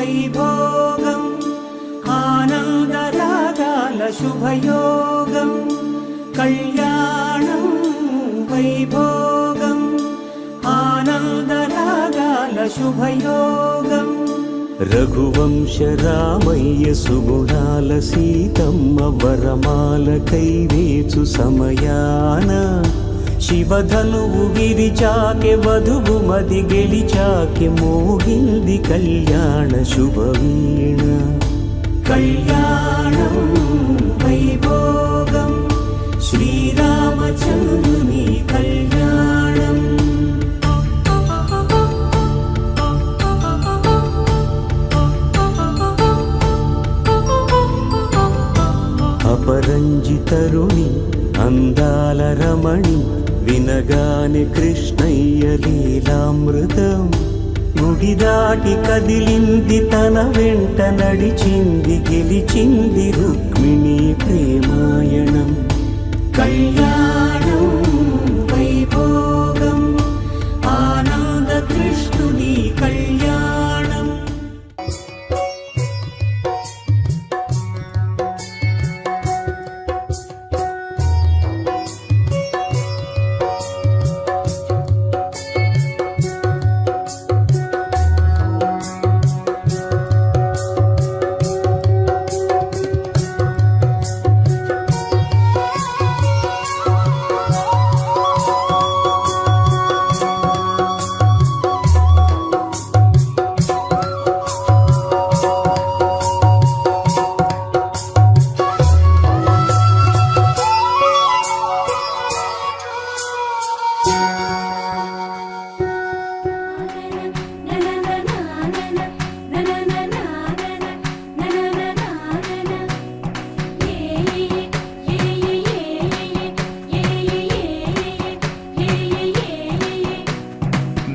వైభోగం ఆనందరాగాల శుభయోగం కళ్యాణం వైభోగం ఆనందరాగాల శుభయోగం రఘువంశ రామయ్య సుగుణాల సీతమ్మ వరమాల కైవేచు సమయాన శివధనువు విరిచాకె వధువు మది గెలిచాకె మోగింది కళ్యాణ శుభవీణ కళ్యాణం వైభోగం శ్రీరామచంద్రుని కళ్యాణం అపరంజి తరుణి అందాల రమణి వినగానే కృష్ణయ్య లీలామృతం గుడి దాటి కదిలింది తన వెంట నడిచింది గెలిచింది రుక్మిణి ప్రేమాయణం కళ్యాణం వైభోగం ఆనంద కృష్ణుని కళ్యాణం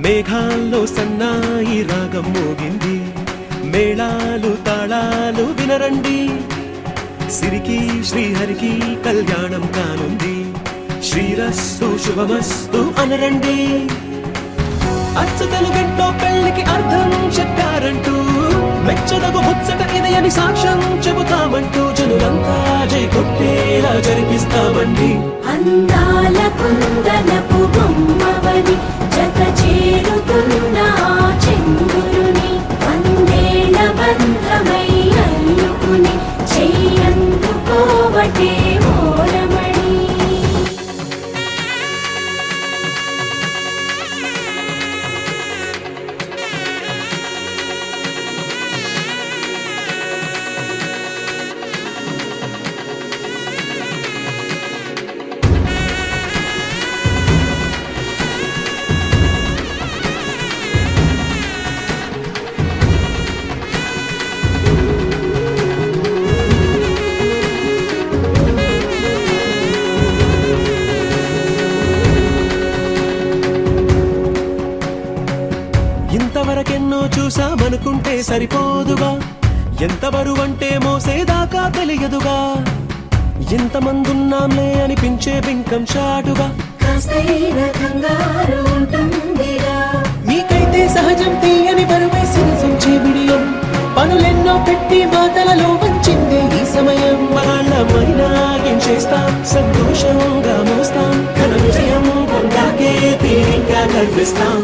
మేఘాల్లో సన్నాయి రాగం మోగింది మేళాలు తాళాలు వినరండి సిరికి శ్రీహరికి కళ్యాణం కానుంది శ్రీరస్తు శుభమస్తు అనరండి అచ్చతలు గంటో పెళ్లికి అర్థం చెప్పారంటూ మెచ్చదగు ముచ్చట ఇది అని సాక్ష్యం చెబుతామంటూ జనులంతా జై కొట్టేలా జరిపిస్తామండి అందాల కుందనపు బొమ్మవని జత చేరుతున్న చంద్రుని వందేళ్ల బంధమై అల్లుకుని చెయ్యందుకోవటే ఓరమణి ఇంతవరకెన్నో చూసామనుకుంటే సరిపోదుగా ఎంత బరువంటే మోసేదాకా తెలియదుగా ఎంతమందున్నాంలే అనిపించే బింకం చాటుగా కాస్తైన కంగారు ఉంటుందిగా మీకైతే సహజం తీయని బరువేసిన సంచే బిడియం పనులెన్నో పెట్టి మాటలలో వంచిందే ఈ సమయం వాళ్ళమైనా ఏం చేస్తాం సంతోషంగా మోస్తాం ఘన విజయం పొందాకే తీరిగ్గా కనిపిస్తాం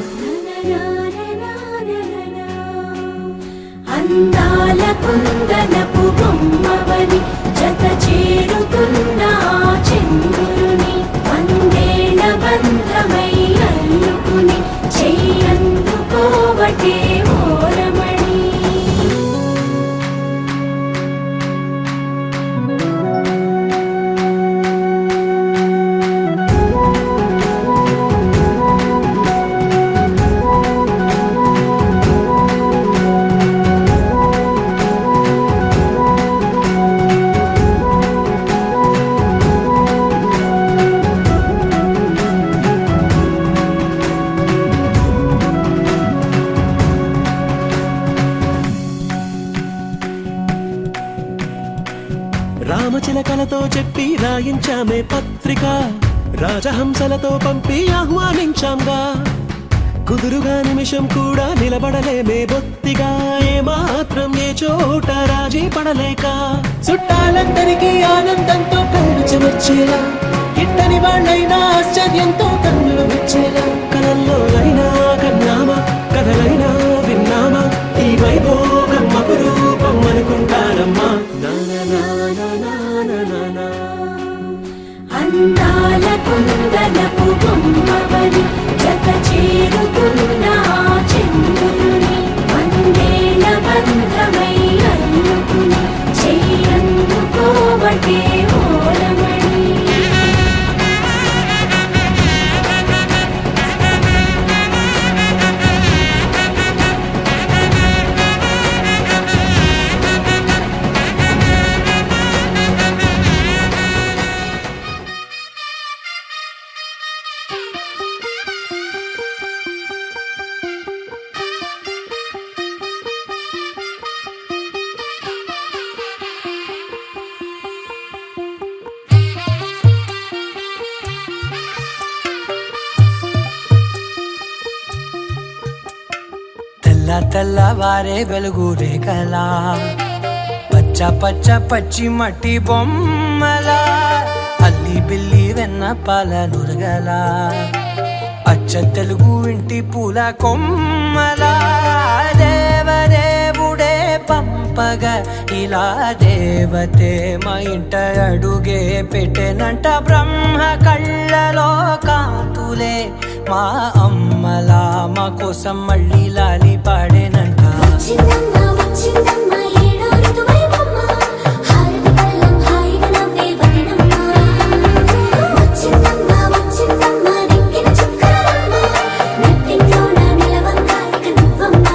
అందాల కుందనపు బొమ్మవని జత చేరుతున్న చంద్రుని వందేళ్ల బంధమై అల్లుకుని చెయ్యందుకోవటే ఓరమణి రామచిలకలతో చెప్పి రాయించామే పత్రిక రాజహంసలతో పంపి ఆహ్వానించాంగా కుదురుగా నిమిషం కూడా నిలబడలేమే బొత్తిగా ఏమాత్రం చోట రాజీ పడలేక చుట్టాలందరికీ ఆనందంతో కళ్ళు చెమర్చేలా గిట్టని వాళ్ళైనా ఆశ్చర్యంతో కన్నులు వచ్చేలా కలల్లోనైనా కన్నామా కథలైనా విన్నామా ఈ వైభోగం అపురూపం అనుకుంటారమ్మా అందాల కుందనపు బొమ్మవని జత చేరుకున్న ఆ చంద్రుని వందేల బంధమై అల్లుకుని చెయ్యందుకోవటే ఓలమణి తెల్లవారే వెలుగు రేఖలా పచ్చ పచ్చ పచ్చి మట్టి బొమ్మలా అల్లి బిల్లి వెన్న పాల నురగలా అచ్చ తెలుగు ఇంటి పూల కొమ్మలా దేవదేవుడే పంపగా ఇలా దేవతే మా ఇంట అడుగే పెట్టెనంట బ్రహ్మ కళ్ళలో కాంతులే మా అమ్మలా మా కోసం మళ్ళీ లాలి పాడేనంట వచ్చిందమ్మ వచ్చిందమ్మ ఏడో ఋతువైవమ్మ హారతి పళ్ళం హాయిగా నవ్వే వదనమ్మ వచ్చిందమ్మ వచ్చిందమ్మ నెక్కిన చుక్కలమ్మ నెట్టింట్లోన నిలవంగా ఇక నువ్వమ్మ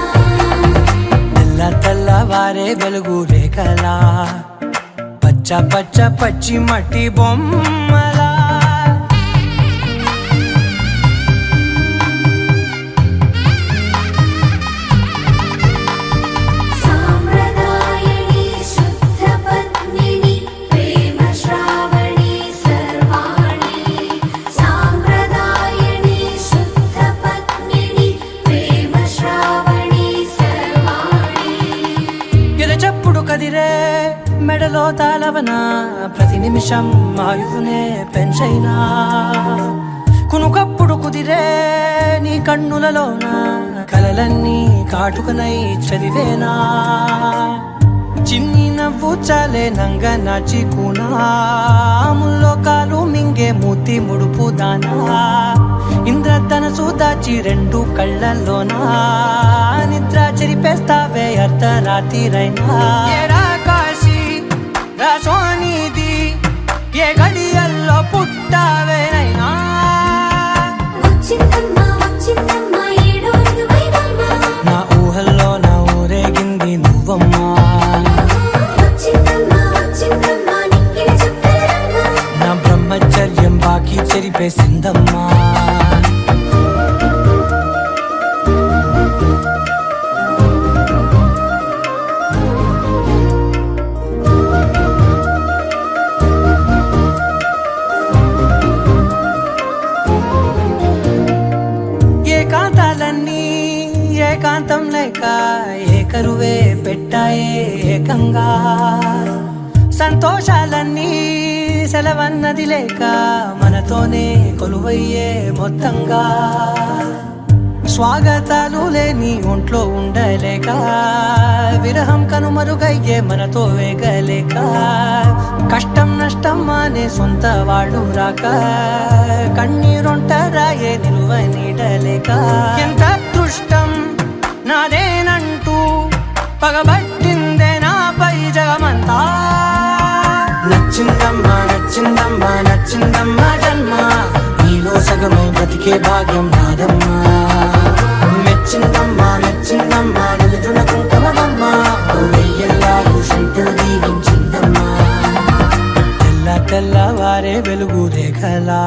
తెల్లవారే వెలుగు రేఖలా పచ్చ పచ్చ పచ్చి మట్టి బొమ్మలా సాంప్రదాయని శుద్ధ పద్మిని ప్రేమ శ్రావణి సర్వాణి సాంప్రదాయని శుద్ధ పద్మిని ప్రేమ శ్రావణి సర్వాణి ఎరచప్పుడు కదిరే మెడలో తాళవన ప్రతి నిమిషం ఆయువునే పెంచైనా కునుకప్పుడు కుదిరే నీ కన్నులలోన కలలన్నీ కాటుకనై చదివేనా చిన్ని నవ్వు చాలే నంగ నాచి కూనాముల్లో కాలు మింగే మూతి ముడుపు దానా ఇంద్రధనసు దాచి రెండు కళ్ళల్లోనా నిద్ర చెరిపేస్తావే అర్ధరాత్రిరైనా ఏరా కాశీ రా సోనిది ఏ గడియల్లో పుట్టావేనైనా వచ్చిందమ్మ వచ్చిందమ్మ ఏడో ఋతువైవమ్మ నా ఊహల్లో నా ఊరేగింది నువ్వమ్మా వచ్చిందమ్మ వచ్చిందమ్మ నెక్కిన చుక్కలమ్మ నా బ్రహ్మచర్యం బాకీ చెరిపేసిందమ్మా ఏకాంతాలన్నీ ఏకాంతం లేక ఏకరువే పెట్టాయే ఏకంగా సంతోషాలన్నీ సెలవన్నది లేక మనతోనే కొలువయ్యే మొత్తంగా స్వాగతాలు లేని ఒంట్లో ఉండలేక విరహం కనుమరుగయ్యే మనతో వేగలేక కష్టం నష్టం అనే సొంత వాళ్ళు రాక కన్నీరొంటరాయే నిలువ నీడలేక ఎంత అదృష్టం నాదేనంటూ పగబట్టిందే నాపై జగమంతా నచ్చిందమ్మా నచ్చిందమ్మా నచ్చిందమ్మా జన్మ నీలో సగమై బ్రతికే భాగ్యం నాదమ్మా మెచ్చిందమ్మా మెచ్చిందమ్మా నిలుతున్న కుంకుమమ్మా వెయ్యల్లాగు శంకరు దీవించిందమ్మా తెల్లవారే వెలుగు రేఖలా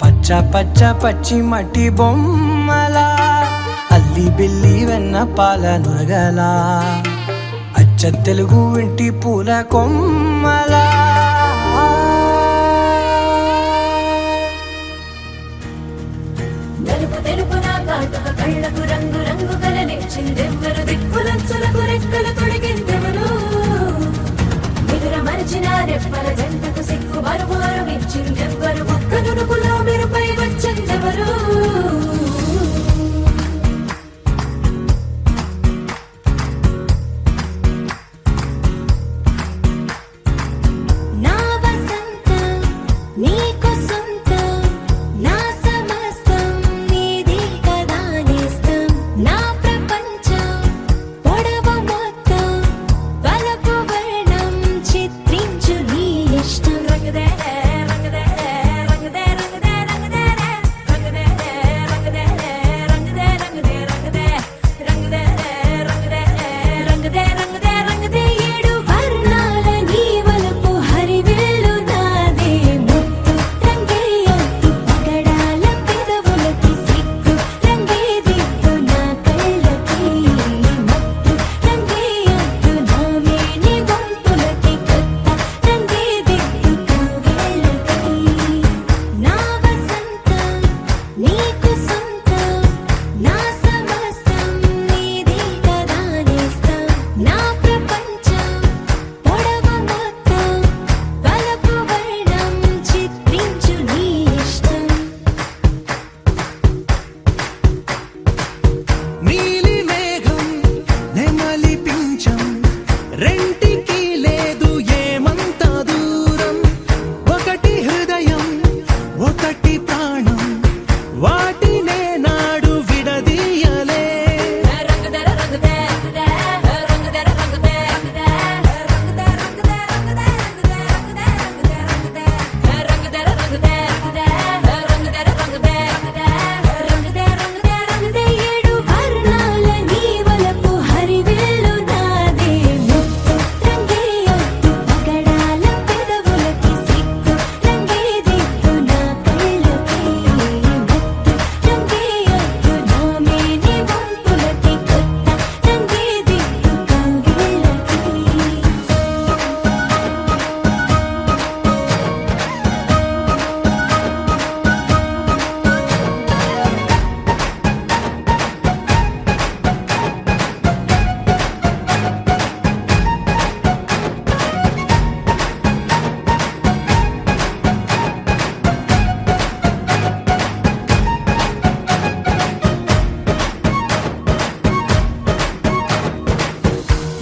పచ్చ పచ్చ పచ్చి మట్టి బొమ్మలా అల్లి బిల్లి వెన్న పాల నురగలా అచ్చ తెలుగు ఇంటి పూల కొమ్మలా నలుపు తెలుపున కాటుక కళ్ళకు రంగు రంగు కల నిలిచిందెవ్వరు దిక్కులంచులకు రెక్కలు తొడిగిందెవరు నిదుర మరిచిన రెప్పల జంటకు సిక్కు మరుమారు ఇచ్చిందెవ్వరు ఒక్క నునుపులో మెరుపై వచ్చిందెవరు నా వసంతం నీకు సొంతం నా సమస్తం నీది కదా నేస్తం నా ప్రపంచం పొడవు మొత్తం వలపు వర్ణం చిత్రించు నీ ఇష్టం రంగదే రంగదే రంగదే రంగదే రంగదే రంగదే రంగదే రంగదే రంగదే రంగదే రంగదే రంగదే రంగదే రంగదే ఏడు వర్ణాల నీ వలపు హరివిల్లు నాదే ముత్తు రంగేయొద్దు పగడాల పెదవులకి సిగ్గు రంగే దిద్దు నా కళ్ళకి మత్తు రంగేయొద్దు నా మేని వంపులకి కొత్త రంగే దిద్దు కౌగిళ్ళకి నా వసంతం నీకు సొంతం నా సమస్తం నీది కదా నేస్తం నా ప్రపంచం పొడవు మొత్తం వలపు వర్ణం చిత్రించు నీ ఇష్టం నీలి మేఘం నెమలి పించం రెంటికి లేదు ఏమంత దూరం ఒకటి హృదయం ఒకటి ప్రాణం వాటినే నాడు విడదీయలే రంగదే రంగదే రంగదే రంగదే రంగదే రంగదే రంగదే రంగదే రంగదే రంగదే రంగదే రంగదే ఏడు వర్ణాల నీ వలపు హరివిల్లు నాదే ముత్తు రంగేయొద్దు పగడాల పెదవులకి సిగ్గు రంగే దిద్దు నా కళ్ళకి మత్తు రంగేయొద్దు నా మేని వంపులకి కొత్త రంగే దిద్దు కౌగిళ్ళకి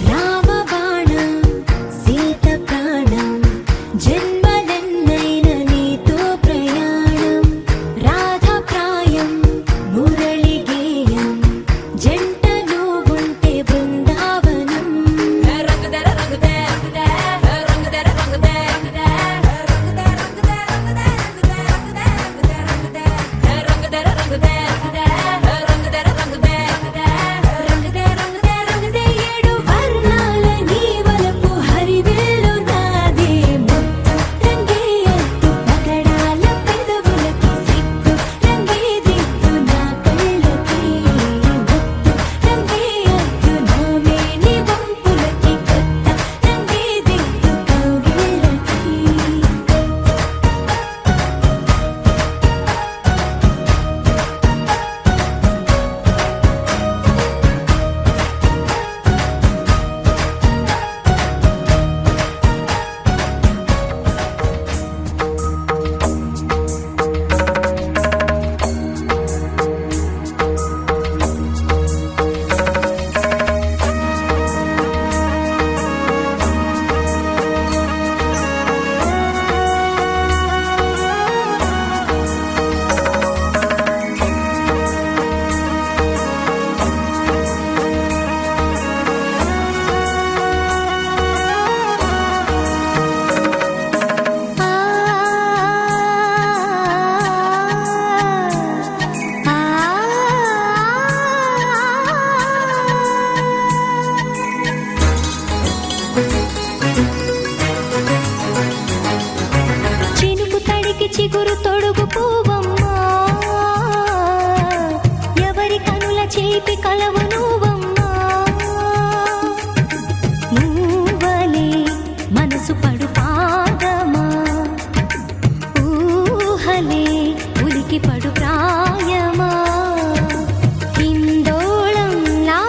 రామబాణం సీత ప్రాణం జన్మలెన్నైన నీతో ప్రయాణం రాధా ప్రాయం మురళి గేయం జంట నువ్వుంటే బృందావనం రంగదే రంగదే రంగదే రంగదే రంగదే రంగదే రంగదే రంగదే రంగదే రంగదే రంగదే ఏడు వర్ణాల నీ వలపు హరివిల్లు నాదే ముత్తు రంగేయొద్దు పగడాల పెదవులకి సిగ్గు రంగే దిద్దు నా కళ్ళకి మత్తు రంగేయొద్దు నా మేని వంపులకి కొత్త రంగే దిద్దు చినుకు తడికి చిగురు తొడుగు పూవమ్మా ఎవరి కనుల చేపి కలవు నువ్వమ్మా నువ్వలే మనసు పడు పాదమా ఊహలే ఉలికి పడు ప్రాయమా హిందోళం నా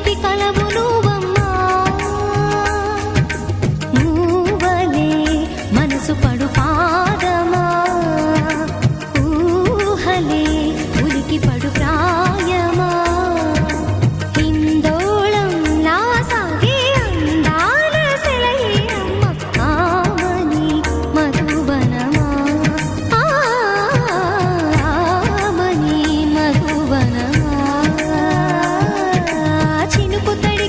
చిలిపి కలవు నువ్వమ్మా మూవలే మనసు పడు పాదమా ఊహలే ఉలికి పడు ప్రాయమా హిందోళం నా సాగే అందాల సెలయేరమ్మ ఆమని మధువనమా ఆమని మధువనమా చినుకు తడి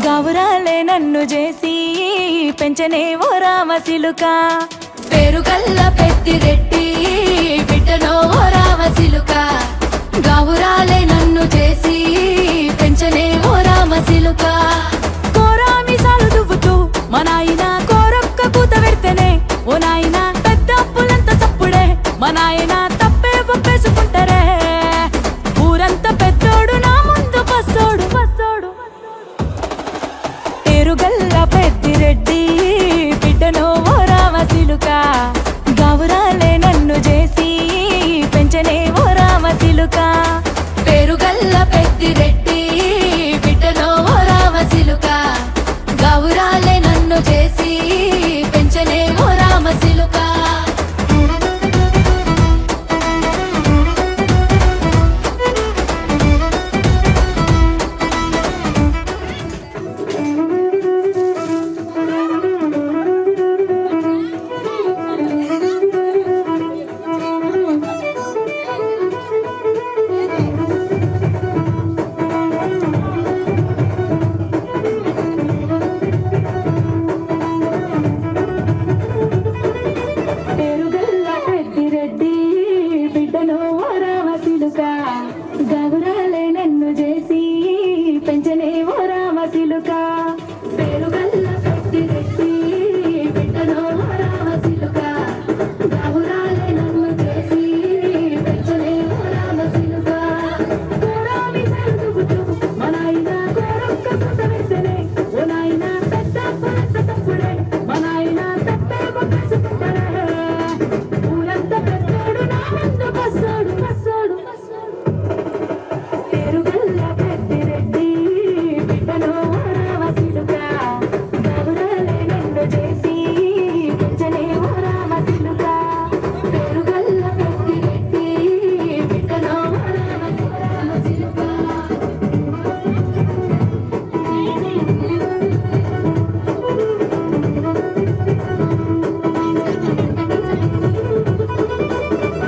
గౌరాలే నన్ను చేసి పెంచనే ఓ రామసిలుక పేరుగల్ల పెద్దిరెడ్డి బిడ్డనో ఓ రామసిలుక గౌరాలే నన్ను చేసి పెంచనే ఓ రామసిలుక కోరామిసాలు దువ్వుతూ మా నాయన కోరొక్క కూత పెడితేనే ఓ నాయన పెద్ద అప్పులంత చప్పుడే మా నాయన తప్పే ఒప్పేసుకుంటారే ఊరంతా పెద్దోడు నా ముందు పస్సోడు పస్సోడు పేరుగల్ల పెద్దిరెడ్డి బిడ్డనో ఓ రామసిలుక గౌరాలే నన్ను చేసి పెంచనే ఓ రామసిలుక పేరుగల్ల పెద్దిరెడ్డి బిడ్డనో ఓ రామసిలుక గౌరాలే నన్ను చేసి పెంచనే ఓ రామసిలుక పేరుగల్ల పెద్దిరెడ్డి బిడ్డనో ఓ రామసిలుక గౌరాలే నన్ను చేసి పెంచనే ఓ రామసిలుక పేరుగల్ల పెద్దిరెడ్డి బిడ్డనో ఓ రామసిలుక గౌరాలే నన్ను చేసి పెంచనే ఓ రామసిలుక కోరామి సరుదుగుతూ మా నాయన కోరొక్క కూత పెడితేనే ఓ నాయన పెద్ద అప్పులంత తప్పుడే మా నాయన తప్పే ఒప్పేసుకుంటారే ఊరంతా పెద్దోడు నా ముందు పస్సోడు పస్సోడు పేరుగల్ల పెద్దిరెడ్డి బిడ్డనో ఓ రామసిలుక గౌరాలే నన్ను చేసి పెంచనే ఓ రామసిలుక పేరుగల్ల పెద్దిరెడ్డి బిడ్డనో ఓ రామసిలుక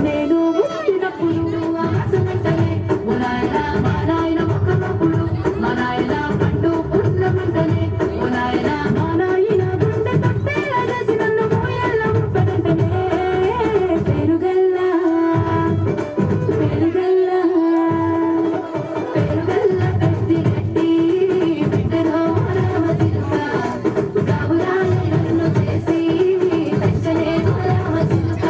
నేను పుట్టినప్పుడు ఆసమంటలే ఓ నాయన మా నాయన మొక్కనప్పుడు మా నాయన పండు పుట్టినమంటలే ఓ నాయన మా నాయన గుండె తట్టేలా చేసి నన్ను మోయాల ముప్పదంటలే పేరుగల్ల పేరుగల్ల పేరుగల్ల పెద్దిరెడ్డి బిడ్డనో ఓ రామసిలుక గౌరాలే నన్ను చేసి పెంచనే ఓ రామసిలుక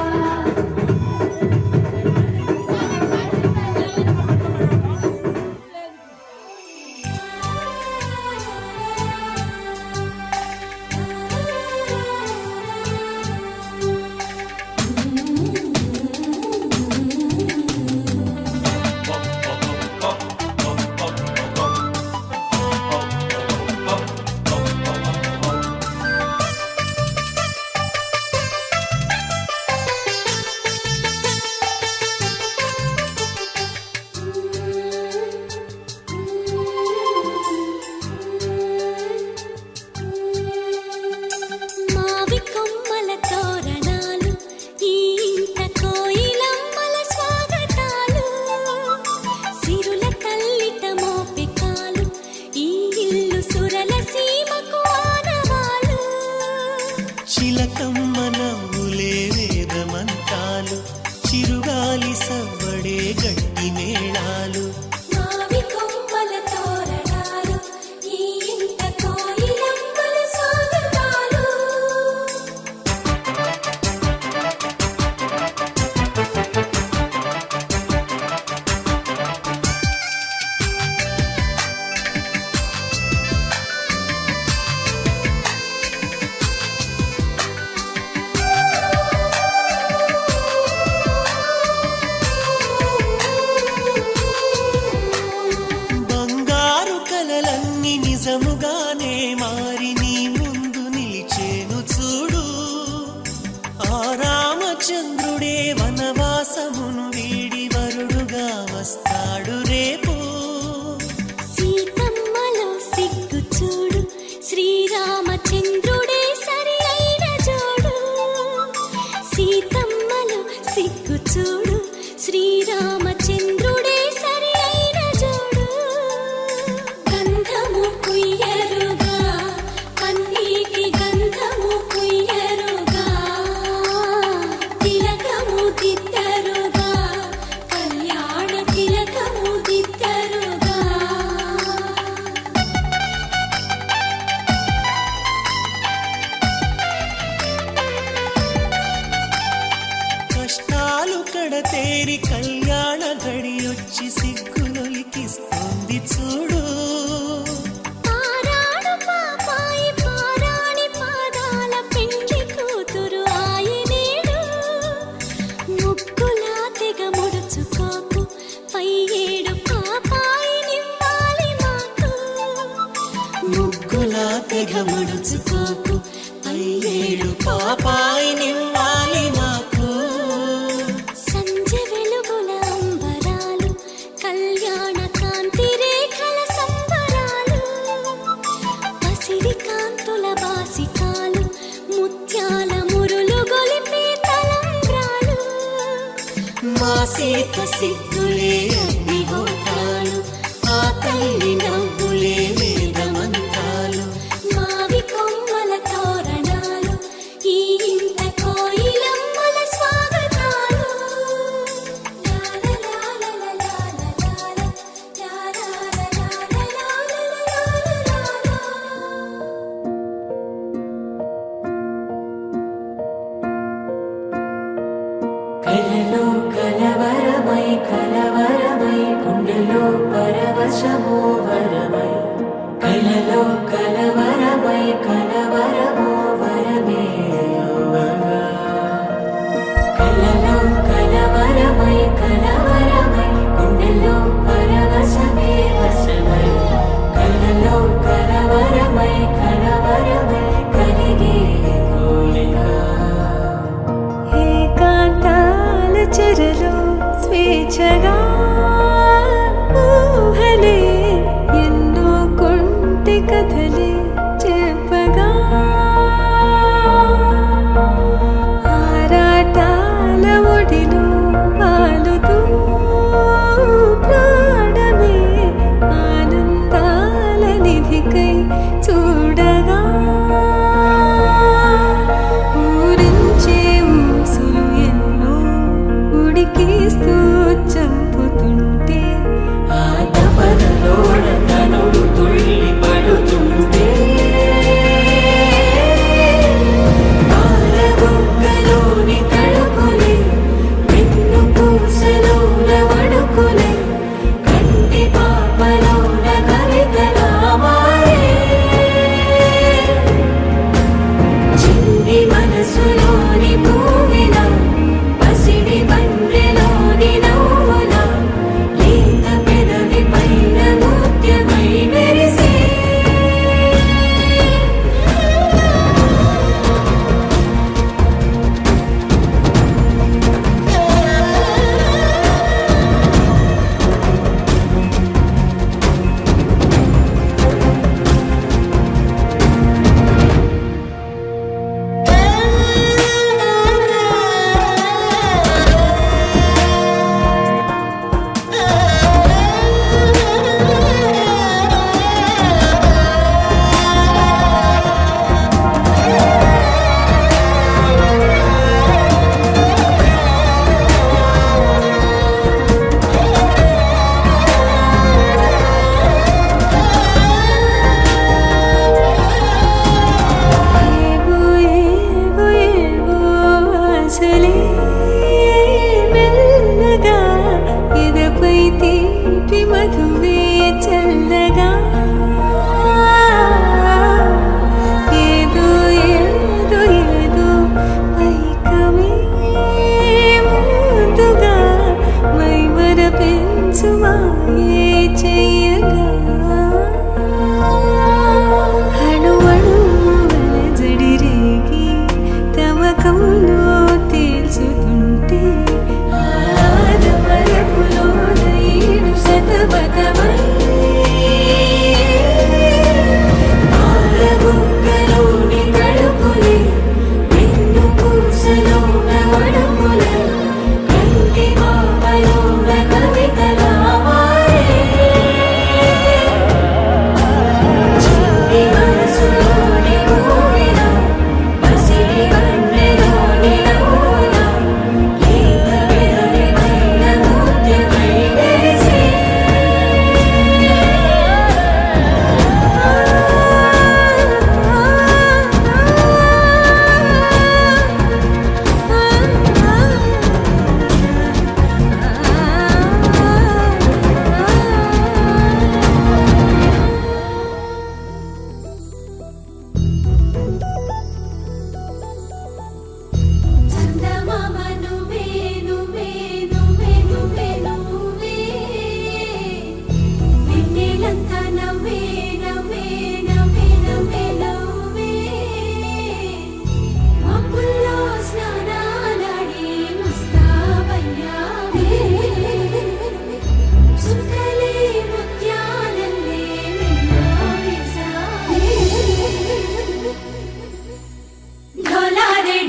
మావి కొమ్మల తోరణాలు ఈ ఇంట కోయిలమ్మల స్వాగతాలు సిరుల తల్లిట మోపికాలు ఈ ఇల్లు సురల సీమకు ఆనవాలు చిలకమ్మ నవ్వులే వేదమంతాలు చిరుగాలి సవ్వడే గట్టి మేళాలు మావి కొమ్మల తోరణాలు ఈ ఇంట కోయిలమ్మల స్వాగతాలు చేరి కళ్యాణ గడియొచ్చి సిగ్గులొలికిస్తుంది చూడు. పారాడు పాపాయి పారాణి పాదాల పెండ్లి కూతురు ఆయనేడు. ముగ్గులా తెగ ముడుచుకోకు పై ఏడు పాపాయి నివ్వాలి మాకు. ముగ్గులా తెగ ముడుచుకోకు పై ఏడు పాపాయి నివ్వాలి మాకు. సంజె వెలుగుల అంబరాలు కళ్యాణ కాంతి రేఖల సంబరాలు. పసిడి కాంతుల బాసికాలు ముత్యాల మురులు గొలిపే తలంబ్రాలు. మా సీత సిగ్గులే అగ్నిహోత్రాలు, ఆ తల్లి నవ్వులే వేదమంత్రాలు. మావి కొమ్మల తోరణాలు ఈ ఇంట కోయిలమ్మల స్వాగతాలు. కలలో కలవరమై కలవరమై గుండెలో పరవశమో వరమై. కలలో కలవరమై కలవరమో వరమే యోగగా. కలలో కలవరమై కలవరమై గుండెలో పరవశమే వశమై. కలలో కలవరమై కలవరమై కలిగే కోరిక. ఏకాంతాల చెరలో స్వేచ్ఛగా ఊహలే ఎన్నో కొంటె కథలే చెప్పగా. ఆరాటాల ఒడిలో వాలుతూ ప్రాణమే ఆనందాల నిధికై చూడగా. ఊరించే ఊసులు ఎన్నో ఉడికిస్తూ చంప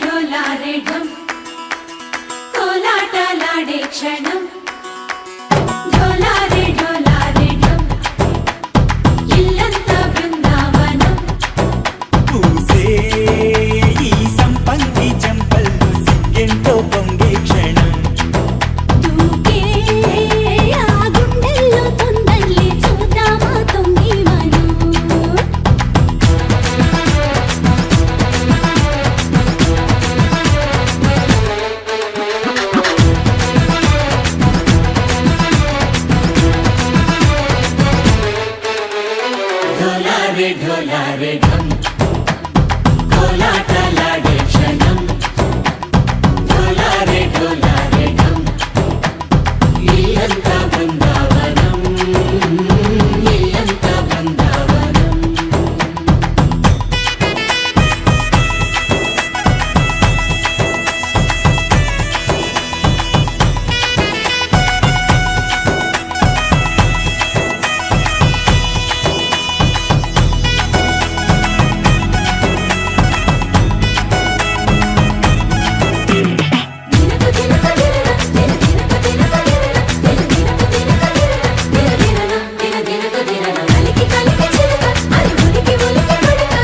ఢోలారే ఢమ్ కోలాటలాడే క్షణం ఢోలారే ఢోలారే ఢమ్ ఇల్లంతా బృందావనం పూసే ఈ సంపంగి చెంపల్లో సిగ్గెంతో పొంగే క్షణం దూకే ఆ గుండెల్లో తొందల్లి చూద్దామా తొంగి మనం ఢోలారే ఢోలారే ఢమ్ కోలాటలాడే క్షణం ఢోలారే ఢోలారే ఢమ్ ఇల్లంతా బృందావనం ఇల్లంతా బృందావనం దినకు దినక దినన దిన దినకు దినన కలికి కలికి చిలక అది ఉలికి ఉలికి కొడక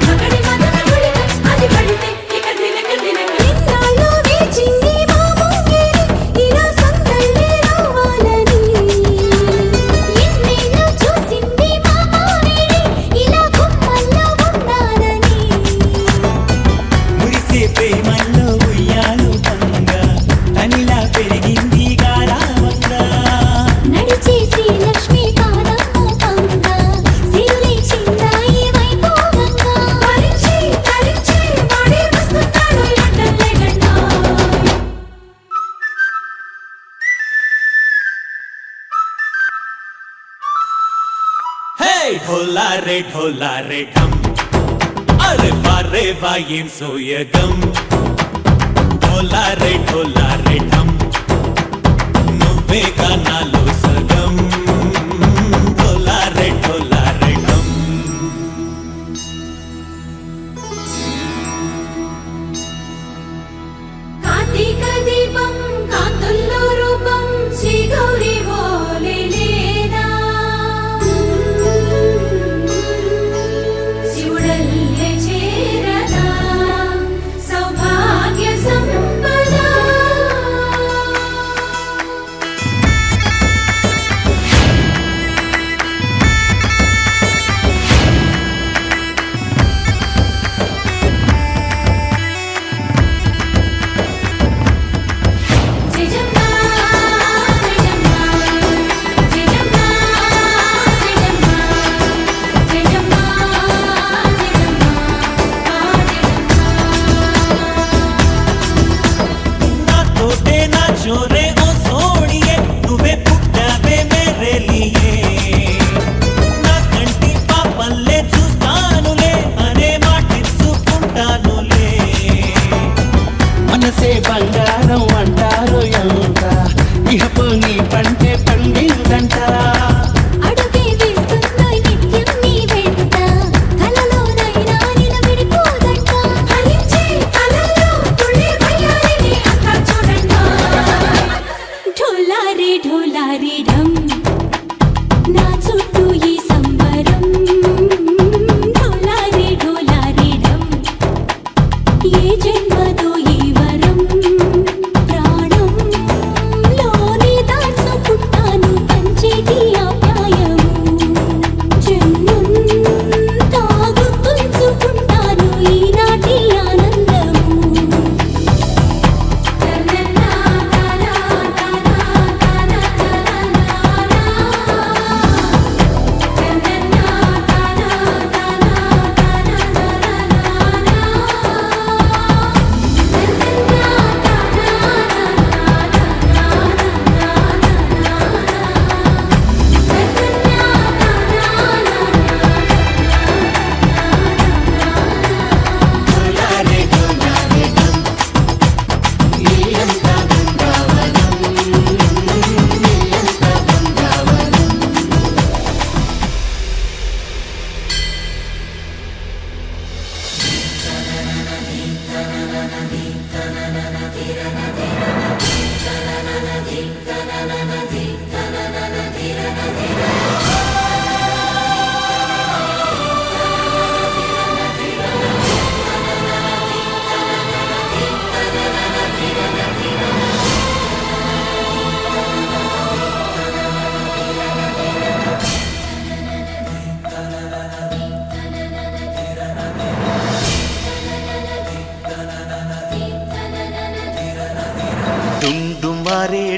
మగడి మదన కొడిక అది పడితే ఇక దినక దినక ఇన్నాళ్ళు వేచింది మా ముంగిరి ఇలా సందళ్ళే రావాలని ఎన్నేళ్ళు చూసింది మా మావేడి ఇలా గుమ్మల్లో ఉండాలని మురిసే ప్రేమల్లో ఉయ్యాలు పంగా తనిలా పెరిగింది గారావంగా నడిచే శ్రీలక్ష్మి పాదమ్మ పంగ సిరులే చిందాయి వైభోగంగా పరిచి తరించి వాడే వస్తున్నాడు లండన్ లెగండా హే ఢోలారే ఢోలారే ఢమ్ అరే వారే వాయేం సోయగం ఢోలారే ఢోలారే ఢమ్ నువ్వే గానాలో సగం ఢోలారే ఢోలారే ఢమ్ కార్తీక దీపం కాంతుల్లో రూపం శ్రీ గౌరీ ఓలే లేదా శివుడల్లే చేరదా సౌభాగ్య సంపద జయజమ్మా జయజమ్మా జయజమ్మా జయజమ్మా జయజమ్మా నా తోటే నా చోరే ఓ సోడియే నువ్వే పుట్టావే మేరే లియే నా కంటి పాపల్లే చూస్తానులే అనే మాటిచ్చుకుంటానులే మనసే బంగారం అంటారు ఎంత ఇహపు నీ పంటే పండిందంట అడుగే వేస్తున్న నిత్యం నీ వెంట కలలోనైనా నిలబడిపోదంట హరించే కలల్లో తుళ్ళి వయ్యారిని అంతా చూడంట ఢోలారే ఢోలారే ఢమ్ నా చుట్టూ ఈ సంబరం ఢోలారే ఢోలారే ఢమ్ ఏ జన్మదో ఈ వరం ప్రాణం లోని దాచుకుంటాను పంచేటి ఆప్యాయము జన్మం తాగుతుంచుకుంటాను ఈనాటి ఆనందము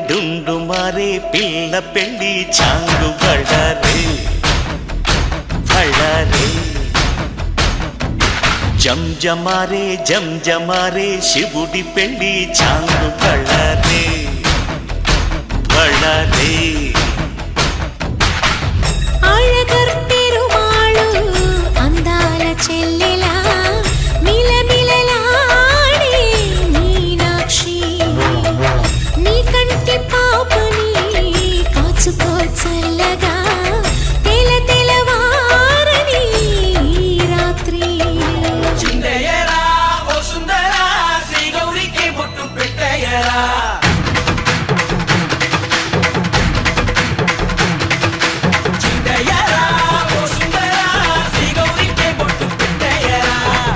డుండు మారే పిల్ల పెళ్ళి చాంగు బళ్ళారే బళ్ళారే జంజమారే శివుడి పెళ్ళి చాంగు బళ్ళారే బళ్ళారే అళగర్ పెరుమాళు అందాల చెల్లెలా మిలమిలలాడే మీనాక్షి నీ కంటి పాపని కాచుకో చల్లగా తెలవారని రాత్రి చిందయ్యరా ఓ సుందరా శ్రీ గౌరికి బొట్టు పెట్టయ్యరా చిందయ్యరా ఓ సుందరా శ్రీ గౌరికి బొట్టు పెట్టయ్యరా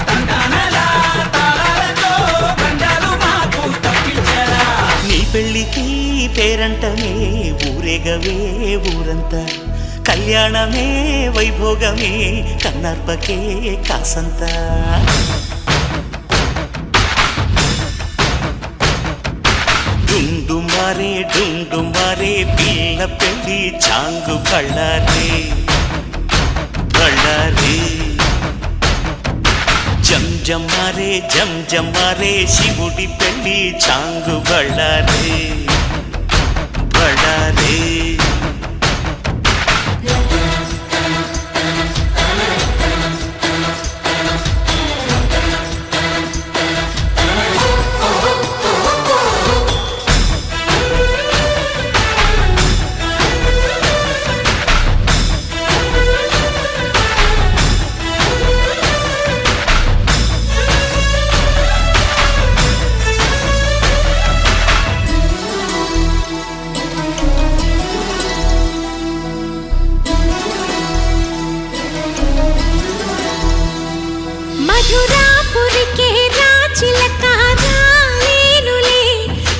తండానలా తాళాలతో బండాలు మాకు తప్పించరా నీ పెళ్ళికి పేరంటమే ఊరేగవే ఊరంతా కళ్యాణమే వైభోగమే కన్నార్పకే కాసంత డుండు మారే పిల్ల పెళ్ళి చాంగు బళ్ళారే బళ్ళారే జంజమారే శివుడి పెళ్ళి చాంగు బళ్ళారే బళ్ళారే మధురాపురికే రాచిలక రాలేనులే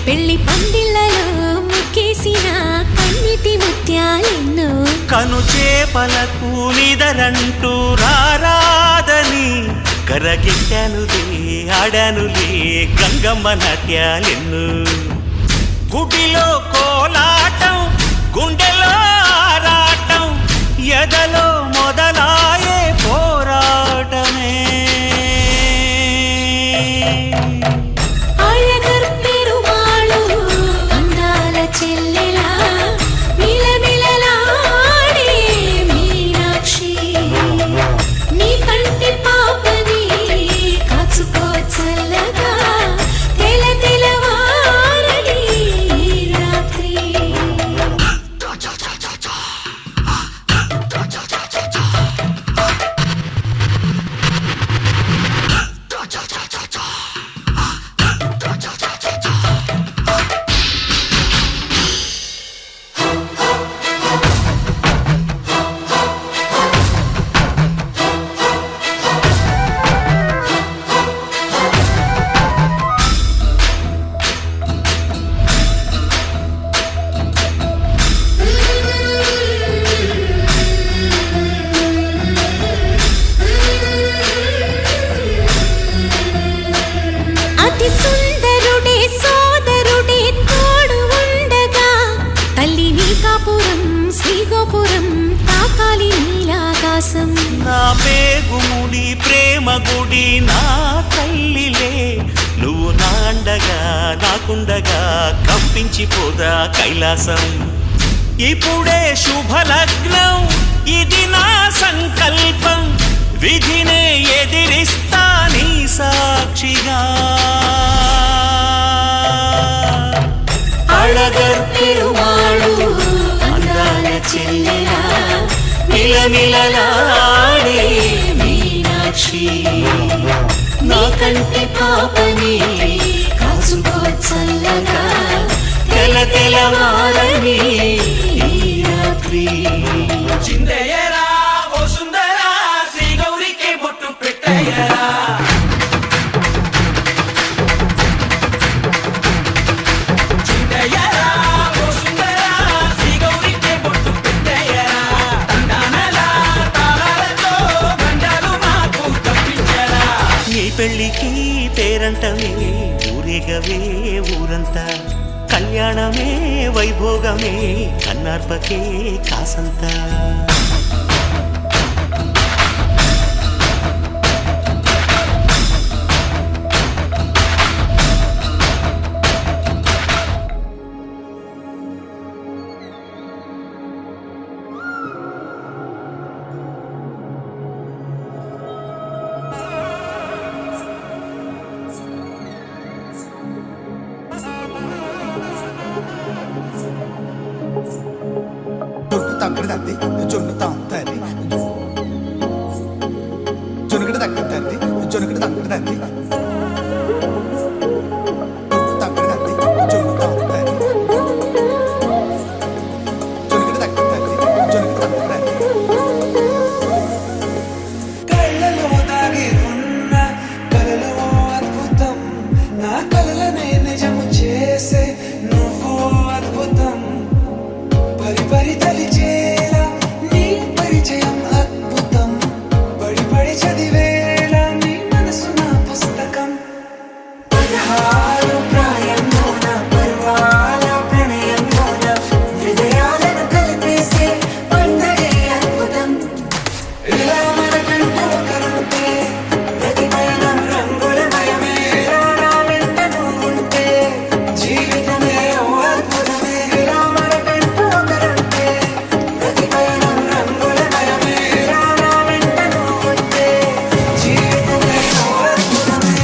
పెళ్లి పందిళ్ళలో ముక్కేసిన కన్నిటి ముత్యాలెన్నో కను చేపలకు నిదరంటూ రారాదని కరగిట్టానులే ఆడానులే గంగమ్మ నాట్యాలెన్ను గుడిలో కోలాటం గుండెలో ఆరాటం ఎదలో మొదలాయే పోరాటమే అళగర్ పెరుమాళు అందాల చెల్లెలా మిలమిలలాడే మీనాక్షి నీ కంటి పాపని కాచుకో చల్లగా తెలవారని రాత్రి అతి సుందరుడే సోదరుడే తోడు ఉండగా తల్లి నీ కాపురం శ్రీగోపురం తాకాలి నీలాకాశం నా పేగుముడి ప్రేమ గుడి నా తల్లిలే నువ్వు నా అండగా నాకుండగా కంపించిపోదా కైలాసం ఇప్పుడే శుభలగ్నం ఇది నా సంకల్పం విధినే ఎదిరిస్తా నీ సాక్షిగా అళగర్ పెరుమాళు అందాల చెల్లెలా మిలమిలలాడే మీనాక్షి నా కంటి పాపని చూసుకో చల్లగా తెలవారని ఈ రాత్రి చిందయ్యరా ఓ సుందరా శ్రీ గౌరికి బొట్టు పెట్టయ్యరా చిందయ్యరా ఓ సుందరా శ్రీ గౌరికి బొట్టు పెట్టయ్యరా తండానలా తాళాలతో గండాలు మాకు తప్పించరా నీ పెళ్ళికి పేరంటమే ఊరేగవే ఊరంతా కళ్యాణమే వైభోగమే కన్నార్పకే కాసంతా తగ్గడు తద్ది జొన్ను తాంతది జొనుగడ తగ్గడు తద్ది జొనుగడ తగ్గడు తద్ది తగ్గడు తద్ది జొన్ను తాంతది జొనుగడ తగ్గడు తద్ది జొనుగడ తగ్గడు తద్ది కళ్ళలో దాగి ఉన్న కలలో అద్భుతం నా కలలనే నిజము చేసే నువ్వు అద్భుతం పరి పరి తలిచేలా నీ పరిచయం అద్భుతం పడి పడి చదివేలా నీ మనసు నా పుస్తకం 16 ప్రాయంలోన పర్వాల ప్రణయంలోన హృదయాలను కలిపేసే పండగే అద్భుతం ఇలా మనకంటూ ఒకరుంటే ప్రతి పయనం రంగులమయమే ఇలా నా వెంట నువ్వుంటే జీవితమే ఓ అద్భుతమే ఇలా మనకంటూ ఒకరుంటే ప్రతి పయనం రంగులమయమే ఇలా నా వెంట నువ్వుంటే జీవితమే ఓ అద్భుతమే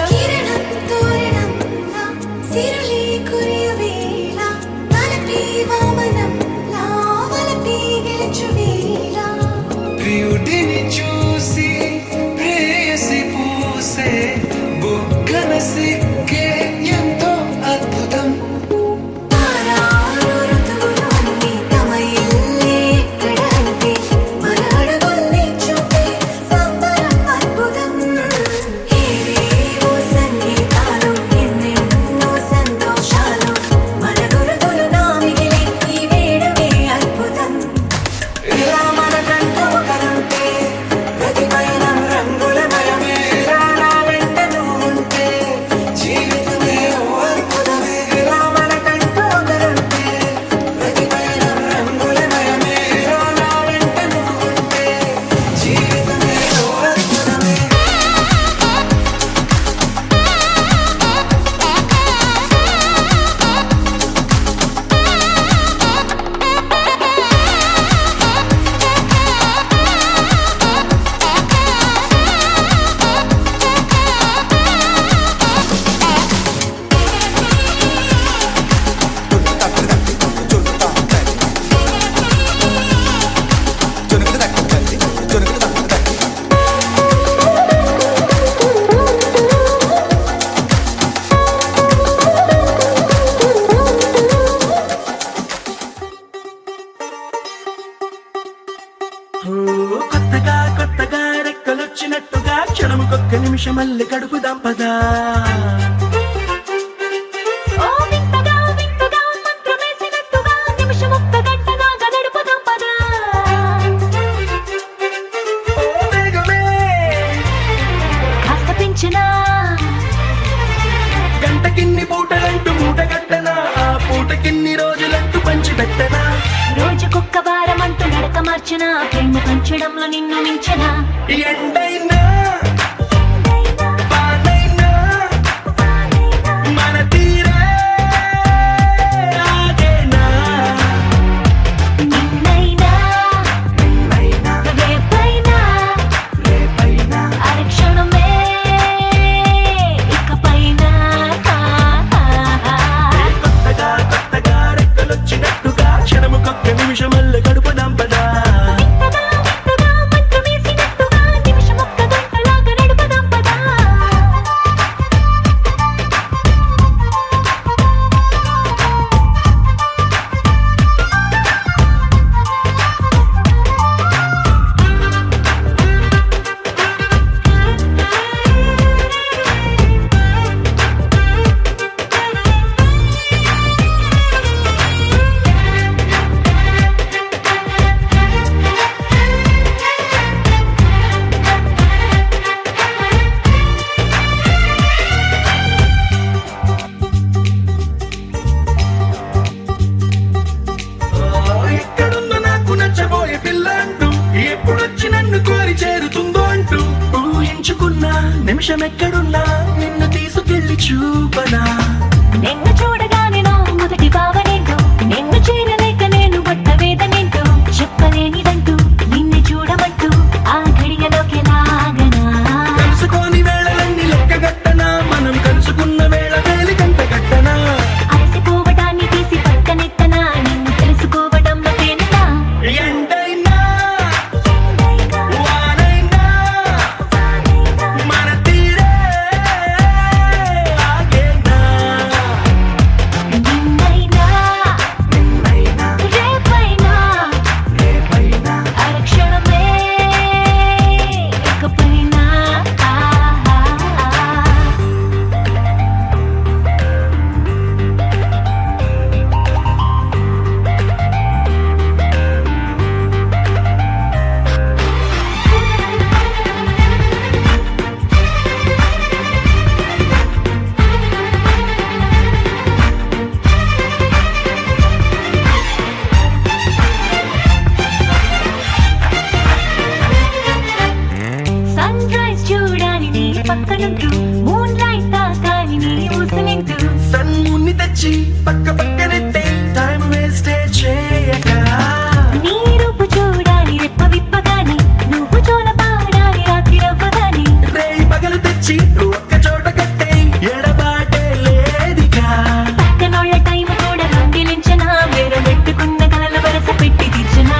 కిరణం తోరణంలా సిరులి కురియవేళ తలపి వామనంలా వలపి గెలుచువేళ ప్రియుడిని చూసి ప్రేయసి పూసే బుగ్గన సిగ్గే ఎంతో అద్భుతం తారారు ఋతువులోని తమ ఇల్లే ఎక్కడంటే మన అడుగుల్ని చూపే సంబరం అద్భుతం ఏవేవో సంగీతాలు ఎన్నెన్నో సంతోషాలు మన గురుతులు నా మిగిలి ఈ వేడమే అద్భుతం ఇలా మనకంటూ ఒకరుంటే ప్రతి పయనం రంగులమయమే ఇలా నా వెంట నువ్వుంటే జీవితమే ఓ అద్భుతమే ఇలా మనకంటూ ఒకరుంటే ప్రతి పయనం రంగులమయమే ఇలా నా వెంట నువ్వుంటే జీవితమే ఓ అద్భుతమే కొత్తగా కొత్తగా రెక్కలొచ్చినట్టుగా క్షణముకొక్క నిమిషమల్లి గడుపుదాం పదా ఓ వింతగా వింతగా మంత్రమేసినట్టుగా నిమిషమొక్క గంటగా గడుపుదాం పదా ఓ వేగమే కాస్త పెంచినా గంటకిన్ని పూటలంటూ మూటగట్టనా ఆ పూటకిన్ని రోజులంటూ పంచిపెట్టనా రోజుకొక్క వారం అంటూ నడక మార్చిన ప్రేమ పంచడంలో నిన్ను మించిన ఎండైనా వానైనా మన తీరే నిమిషం ఎక్కడున్నా నిన్ను తీసుకెళ్ళి చూపనా నిన్ను చూడగానే నా మొదటి భావనేంటో నిన్ను చేరలేక నేను పడ్డ వేదనేంటో చెప్పలేనిదంటూ నిన్ను చూడమంటూ ఆ ఘడియలోకి లాగనా కలుసుకోని వేళలన్నీ లెక్కగట్టనా మనం కలుసుకున్న వేళ వేలి కంట కట్టనా అలసిపోవటాన్ని తీసి పక్కనెత్తనా నిన్ను తెలుసుకోవడంలో తేనెలా ఎండైనా వానైనా మన తీరే ఆగేనా నిన్నైనా రేపైనా అరక్షణమే ఇకపైనా సన్ రైజ్ చూడాలి నీ పక్కనుంటూ మూన్ లైట్ తాకాలి నీ ఊసలింటూ సన్ముని తెచ్చి పక్క పక్కనెట్టే టైం వేస్ట్ చేయక నీ రూపు చూడాలి రెప్ప విప్పగాని నువ్వు జోల పాడాలి రాత్రి రవ్వగాని రేయి పగలు తెచ్చి ఒక్క చోట కట్టే ఎడబాటే లేదిగా పక్కనోళ్ళ టైం కూడా దొంగిలించనా వేరే పెట్టుకున్న కలల వరస పెట్టి తీర్చనా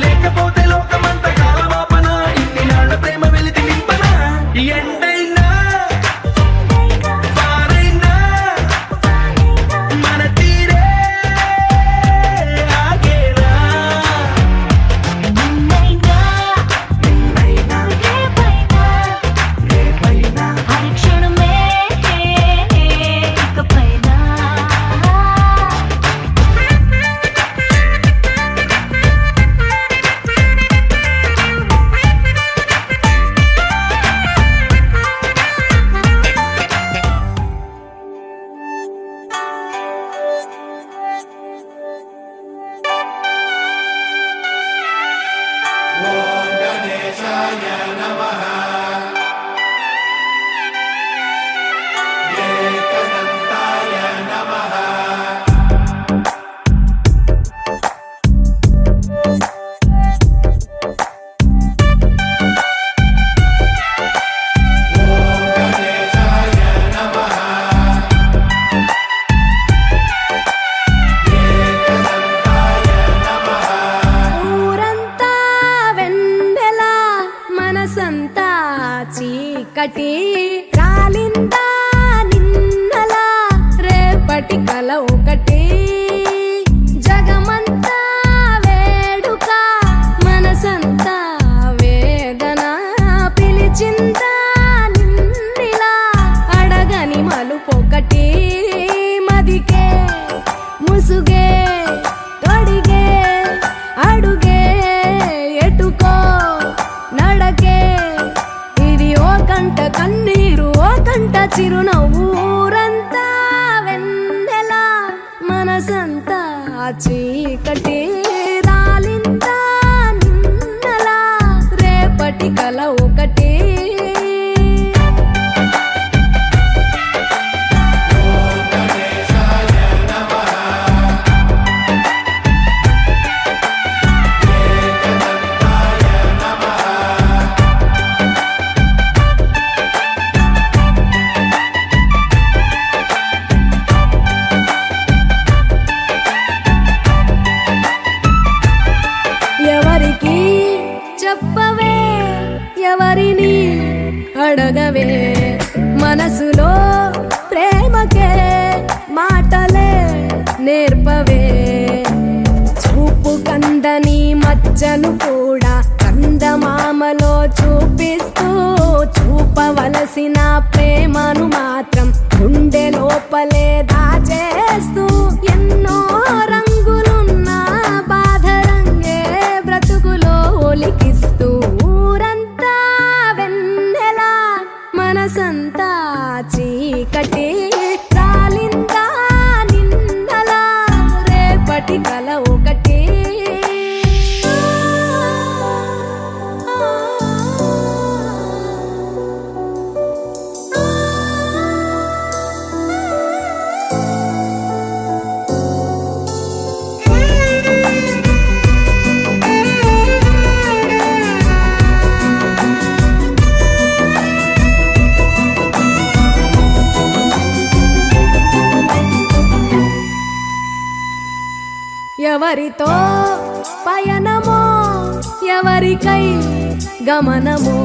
లేకపోతే లోకమంతా కాలమాపన ఇన్ని నాళ్ళ ప్రేమ వెలితి నింపనా ఎండైనా వానైనా మన తీరే ఆగేనా నిన్నైనా రేపైనా అరక్షణమే ఇకపైనా ఊరంతా వెన్నెల మనసంతా చీకటి రాలిందా నిన్నలా రేపటి కల ఒకటి జగమంతా వేడుక మనసంతా వేదన పిలిచిందా నిన్నిలా అడగని మలుపొకటి మదికే ముసుగే తొడిగే అడుగే ఎటుకో నడకే ఇది ఓ కంట కన్నీరు ఓ కంట చిరునవ్వు ఊరంతా వెన్నెల మనసంతా చీకటి రాలిందా నిన్నలా రేపటి కల ఒకటి ఎవరికి చెప్పవే ఎవరిని అడగవే మనసులో ప్రేమకే మాటలే నేర్పవే చూపు కందని మచ్చను కూడా కందమామలో చూపిస్తూ చూపవలసిన ప్రేమను మాత్రం గుండె లోపలే దాచేస్తూ ఎన్నో రంగులున్న బాధ రంగే బ్రతుకులో ఒలికిస్తూ ఊరంతా వెన్నెల మనసంతా చీకటి రాలిందా నిన్నలా రేపటి కల ఒకటి ఎవరితో పయనమో ఎవరికై గమనమో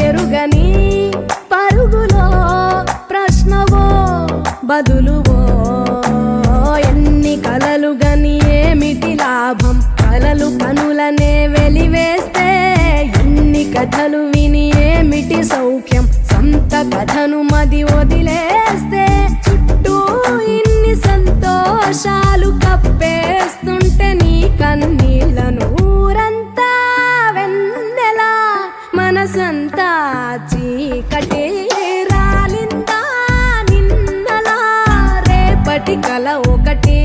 ఎరుగని పరుగులో ప్రశ్నవో బదులువో ఎన్ని కలలు గని ఏమిటి లాభం కలలు కనులనే వెలివేస్తే ఎన్ని కథలు విని ఏమిటి సౌఖ్యం సొంత కథను మది వదిలేస్తే చుట్టూ ఇన్ని సంతోషాలు కప్పేస్తుంటే నీ కన్నీళ్ళను ఊరంతా వెన్నెలా మనసంతా చీకటి రాలిందా నిన్నలా రేపటి కల ఒకటి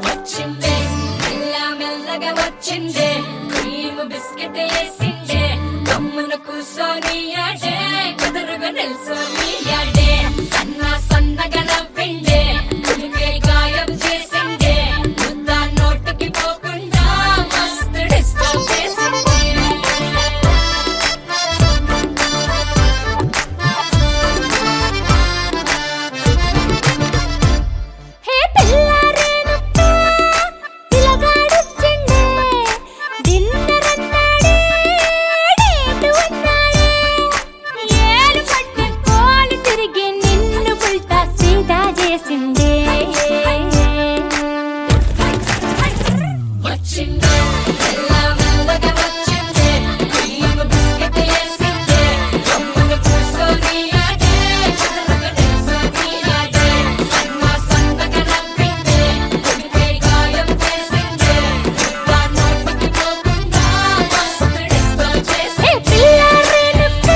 వచ్చిందే మెల్ల మెల్లగా వచ్చిందే క్రీమ్ బిస్కెట్ వేసిందే గమ్మున కూసోని ఆడే కుదురుగా నిల్సోని ఆడే సన్నగా నవ్విందే కులికే గాయం చేసిందే ముద్ద నోటికి పోకుండా మస్తు డిస్టర్బ్ చేసిందే హే పిల్లారేనప్ప పిల్లగాడొచ్చిండే డిన్నర్ అన్నాడే డేటు అన్నాడే ఏలు పట్టిన కోలు తిరిగి నిన్ను పుల్టా సీదా చేసిండే వచ్చిందే మెల్ల మెల్లగా వచ్చిందే క్రీమ్ బిస్కెట్ వేసిందే గమ్మున కూసోని ఆడే కుదురుగా నిల్సోని ఆడే సన్నగా నవ్విందే కులికే గాయం చేసిందే ముద్ద నోటికి పోకుండా మస్తు డిస్టర్బ్ హే చేసిందే పిల్లారేనప్ప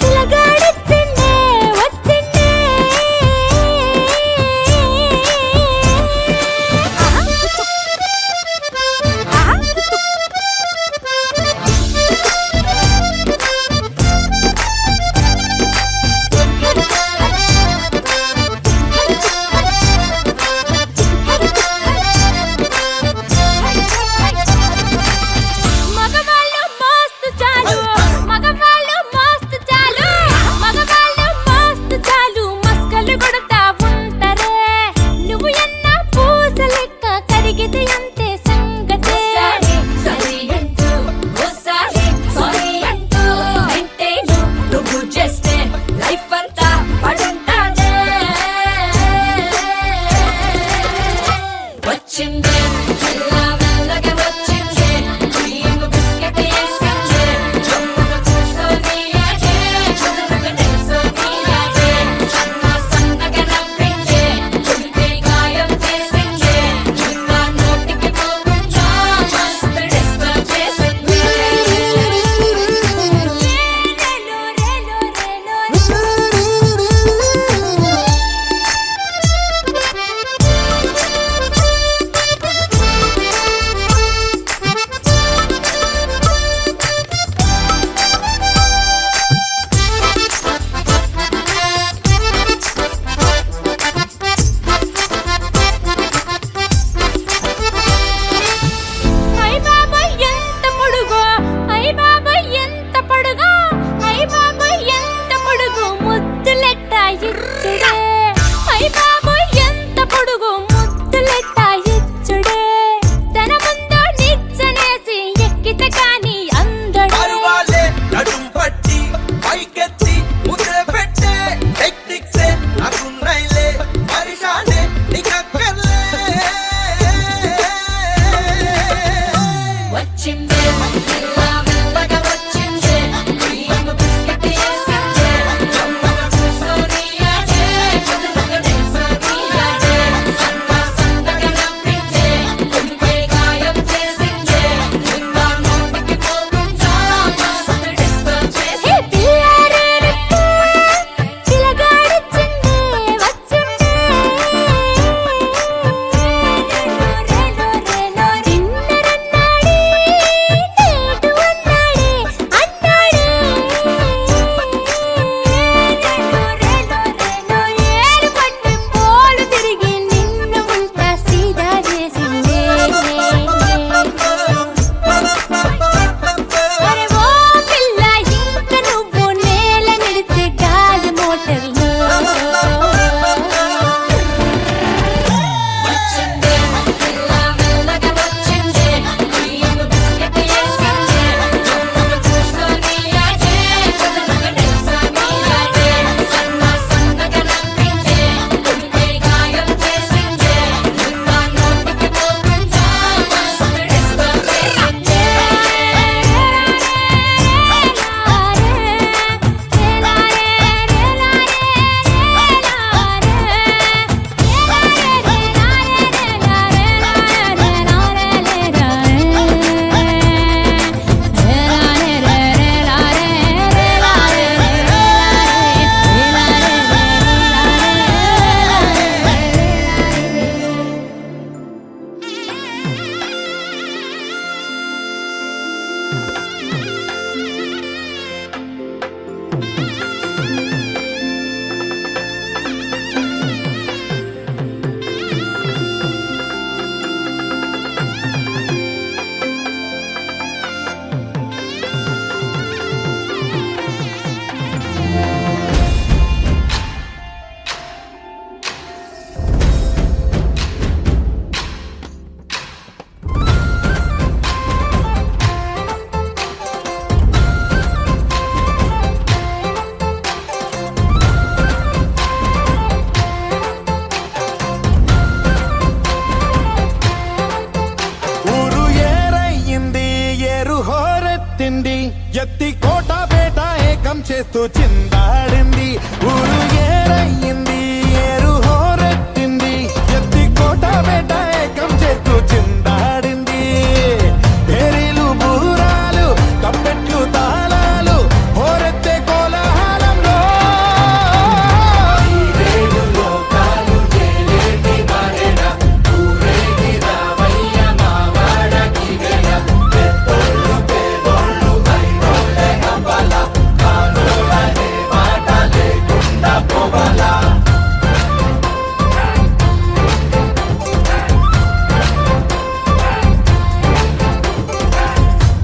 పిల్లగాడొచ్చిండే వచ్చిండే మగవాళ్ళు మస్తు చాలు మగవాళ్ళు మస్తు చాలు మగవాళ్ళు మస్తు చాలు మస్కలు కొడతా ఉంటారే నువ్వు ఎన్న పూస లెక్క కరిగితే అంతే సంగతే సారీ అంటూ ఓసారి సారీ అంటూ అంటే నువ్వు చేస్తే లైఫ్ అంతా పడుంటాదే వచ్చిందే మెల్ల మెల్లగా వచ్చిందే క్రీమ్ బిస్కెట్ వేసిందే గమ్మున కూసోని ఆడే కుదురుగా నిల్సోని ఆడే సన్నగా నవ్విందే కులికే గాయం చేసిందే ముద్ద నోటికి పోకుండా మస్తు డిస్టర్బ్ చేసిందే చేస్తూ చిందాడింది ఊరు ఏరయ్యింది ఏరు హోరెత్తింది ఎత్తి కోట బేట ఏకం చేస్తూ చిందాడింది పేరీలు బూరాలు తప్పెట్లు తాళాలు హోరెత్తే కోలాహలంలో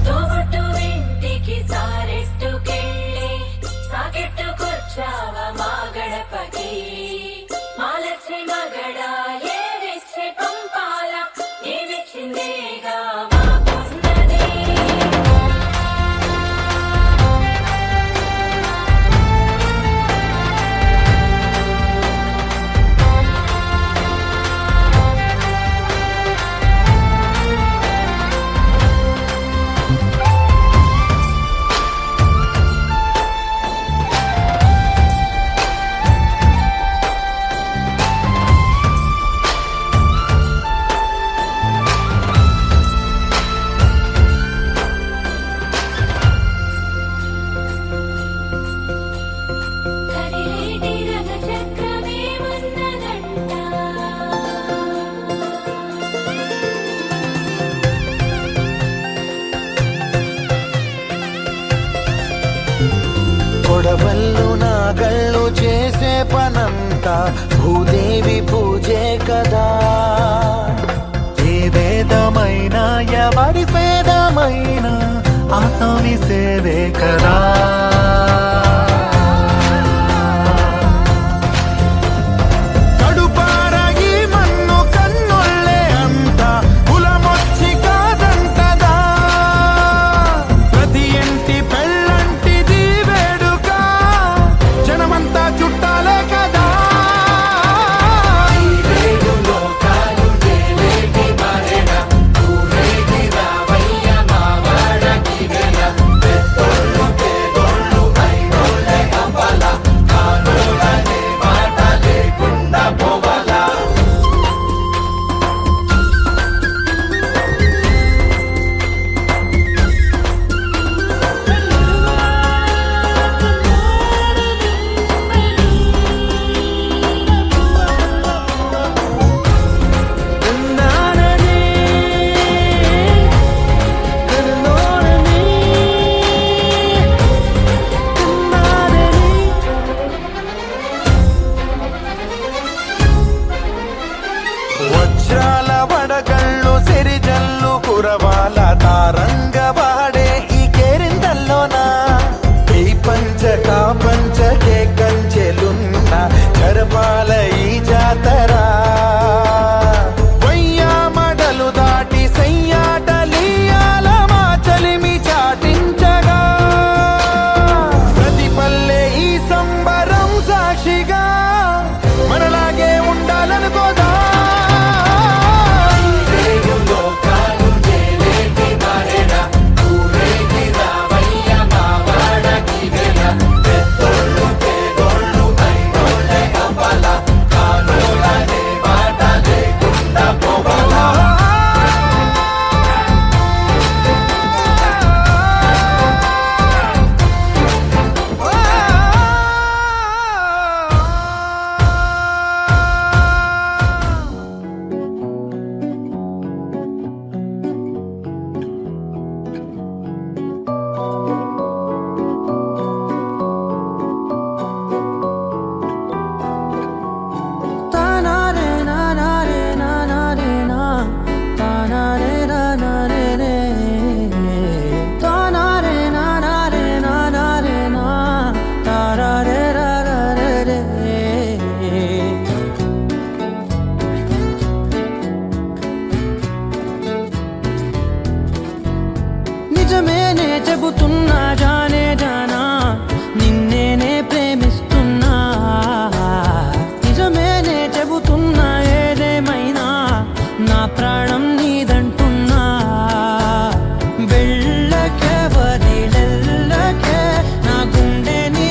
తోబట్టు ఇంటికి సారెట్టుకెళ్ళి సాకెట్టుకొచ్చావ మా గడపకి మాలచ్చి మగడ ఏరిచ్చి పంపాల ఏమిచ్చిందేగా మాకున్నది కదిలేటి రథచక్రమేమన్నదంట కొడవళ్ళు నాగళ్ళు చేసే పనంతా భూదేవి పూజే కదా ఏ వేదమైనా ఎవరి వేదమైనా ఆసామి సేవే కదా కడుపార ఈ మన్ను కన్నుళ్ళే అంతా కులమొచ్చి కాదంటదా ప్రతి ఇంటి పెళ్ళంటిది వేడుక జనమంతా చుట్టాలే కదా వజ్రాల వడగళ్ళు సిరిజల్లు కురవాల తారంగ వాడే ఈ కేరిందల్లోనా ఈ పంచ కే కంచెలున్న జరపాల ఈ జాతరా వయ్యా మడలు దాటి సయ్యాటలీయాల మా చలిమి చాటించగా ప్రతి పల్లె ఈ సంబరం సాక్షిగా మనలాగే ఉండాలనుకోదా నిజమేనే చెబుతున్నా జానే జానా నిన్నేనే ప్రేమిస్తున్నా నిజమేనే చెబుతున్నా ఏదేమైనా నా ప్రాణం నీదంటున్నా వెళ్ళకే వదిలెల్లకే నా గుండె నీ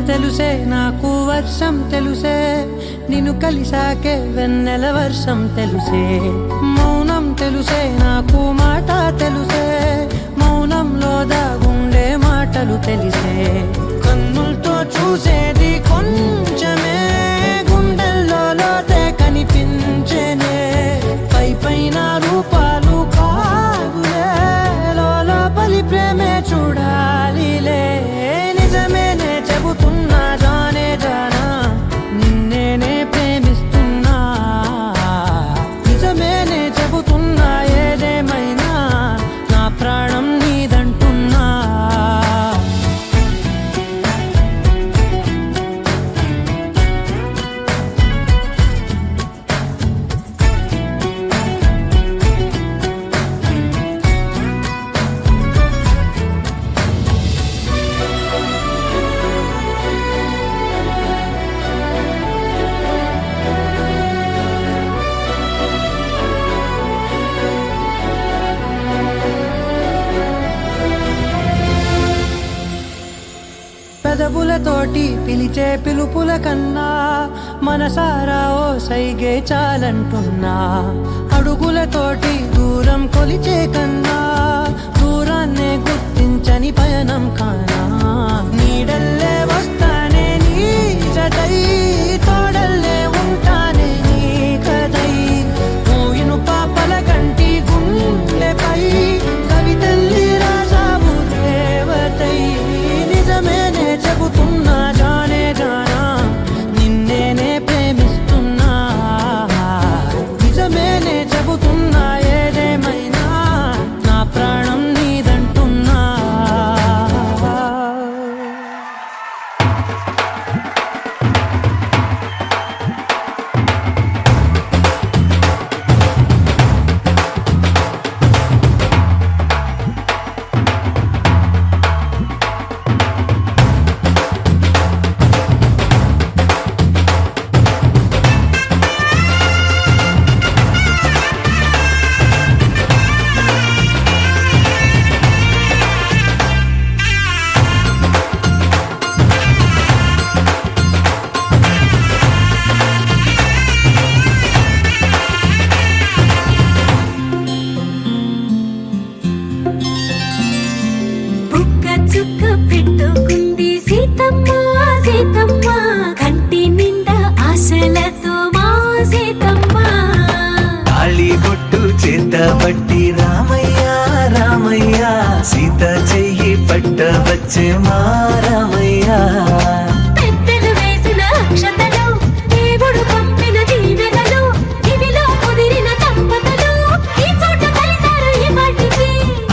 తెలుసే నాకు వర్షం తెలుసే నిన్ను కలిసాకే వెన్నెల వర్షం తెలుసే మౌనం తెలుసే నాకు మాట తెలుసే మౌనంలో దాగుండే మాటలు తెలిసే కన్నులతో చూసేది కొంచెమే గుండెల్లో లోతే కనిపించేనే పై పైన రూపాలు కాదులే లోపలి ప్రేమే చూడాలిలే నిజమేనే చెబుతున్నా జానే జానా నిన్నేనే ప్రేమిస్తున్నా నిజమేనే చెబుతున్నా ఏదేమైనా నా ప్రాణం నీదంటున్నా పెదవులతోటి పిలిచే పిలుపుల కన్నా మనసారా ఓ సైగే చాలంటున్నా అడుగులతోటి దూరం కొలిచే కన్నా దూరాన్నే గుర్తించని పయనం కానా నీడల్లే వస్తానే నీ జతై తోడల్లే ఉంటానే నీ కదై మోయిను పాపల కంటి గుండెపై కవితల్లి రాజావు దేవతై నిజమేనే చెబుతున్నా జానే జానా నిన్నేనే ప్రేమిస్తున్నా నిజమేనే చెబుతున్నా ఏదేమైనా నా ప్రాణం నీదంటున్నా బుక్క చుక్క పెట్టుకుంది సీతమ్మ సీతమ్మ కంటి నిండా ఆశలతో మా సీతమ్మ తాళి బొట్టు చేత పట్టి రామయ్య రామయ్య సీత చెయ్యి పట్ట వచ్చే మా రామయ్య పెద్దలు వేసిన అక్షతలు దేవుడు పంపిన దీవెనలు ఇవిలో కుదిరిన దంపతులు ఈ చోట కలిసారు ఈ పాటికి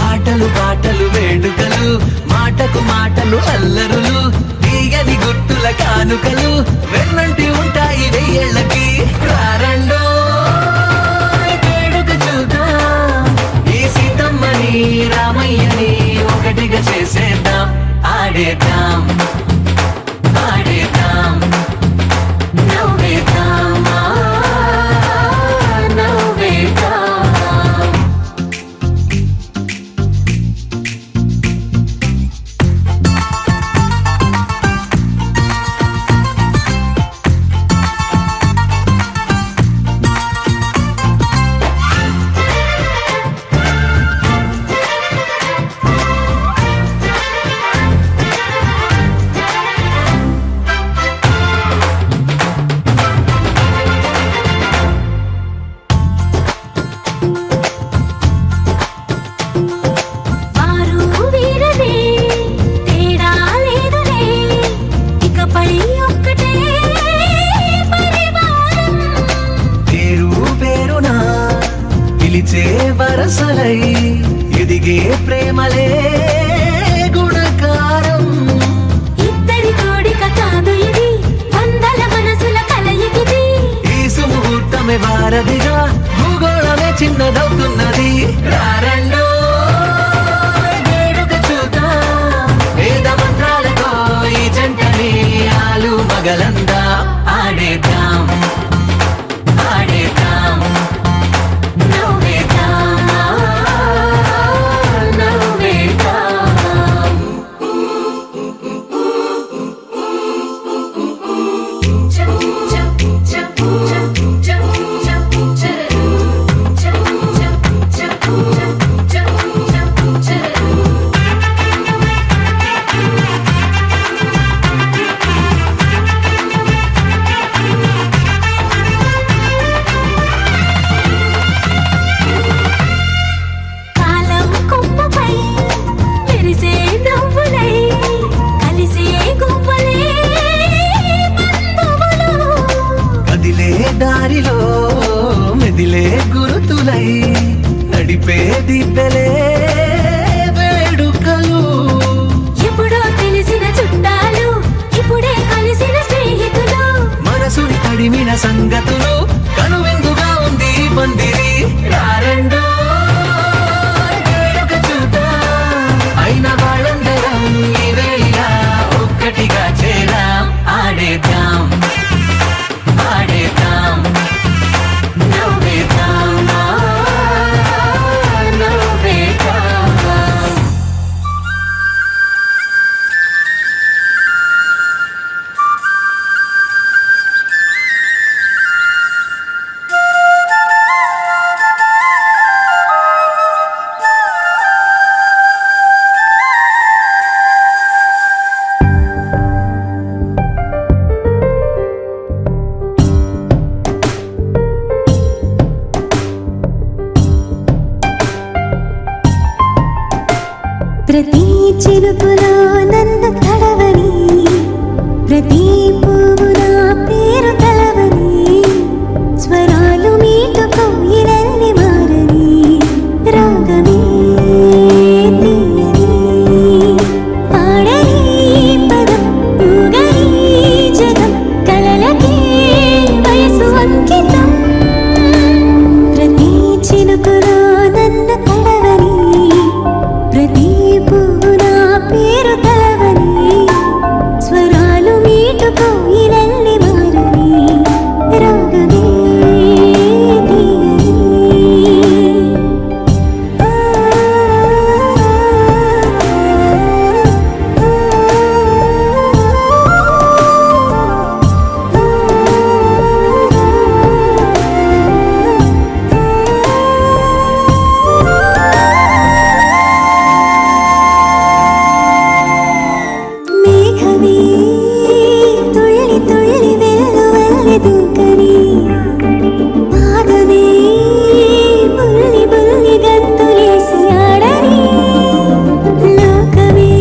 ఆటలు పాటలు వేడుకలు మాటకు మాటలు అల్లరులు తీయని గుర్తుల కానుకలు వెన్నంటి ఉంటాయి వెయ్యేళ్ళకి రారండో వేడుక చూద్దాం ఈ సీతమ్మని రామయ్యని ఒకటిగా చేసేద్దాం ఆడేద్దాం ఆడేద్దాం నవ్వేద్దాం నవ్వేద్దాం వారు వీరనే తేడా లేదులే ఇకపై ఒక్కటే పరివారం పేరు పేరునా పిలిచే వరసలై ఎదిగే ప్రేమలే గుణకారం ఇద్దరి కోడిక కాదు ఇది వందల మనసుల కలయికిది ఈ సుముహూర్తమే వారధిగా భూగోళమే చిన్నదవుతున్నది రారండో వేడుక చూద్దాం వేద మంత్రాలతో ఈ జంటని ఆలు మగలందా ఆడేద్దాం ఆడేద్దాం నవ్వేద్దాం నవ్వేద్దాం చినుకులో నన్ను తడవని ప్రతి పువ్వు నా పేరు తలవని స్వరాలు మీటుకో ఇరల్లి మారని రాగమే తీయని పాడని పదం ఊగని జగం కలలకే వయసు అంకితం ప్రతి చినుకులో నన్ను తడవని ప్రతి పువ్వు నా పేరు తలవని స్వరాలు మీటుకో ఇరల్లి మారని రాగమే తీయని మేఘమే తుళ్ళి తుళ్ళి వెల్లువల్లి దూకని పాదమే బుల్లి బుల్లి గంతులేసి ఆడని లోకమే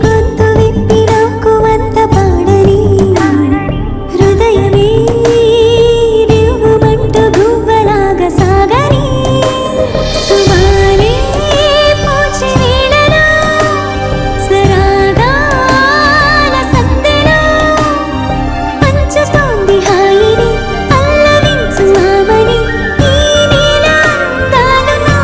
గొంతు విప్పి నాకు వంత పాడని హృదయమే రివ్వుమంటూ గువ్వలాగా సాగని సుమారే పూచి నీడలో సరాగాల సందెలో పంచుతోంది హాయిని పల్లవించు ఆమని ఈ నీల అందాలు నా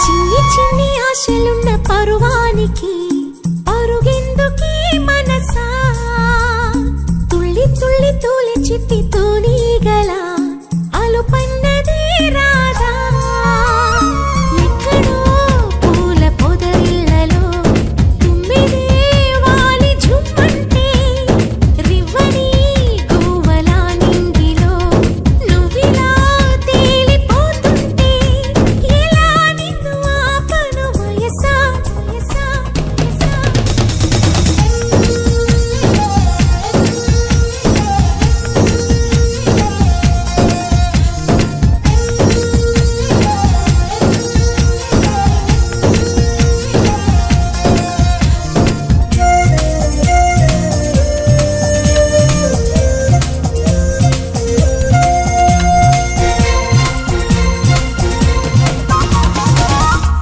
చిన్ని చిన్ని ఆశలున్న పరువానికి పరుగెందుకీ మనసా తుళ్ళి తుళ్ళి తూలి చిట్టి తూనీగల అలుపన్నది రాదా ఎక్కడో పూల పొదరిళ్ళలో తుమ్మిదే వాలి ఝుమ్మంటే రివ్వని గువ్వలా నింగిలో నువ్విలా తేలిపోతుంటే ఎలా నిన్ను ఆపను వయసా వయసా వయసా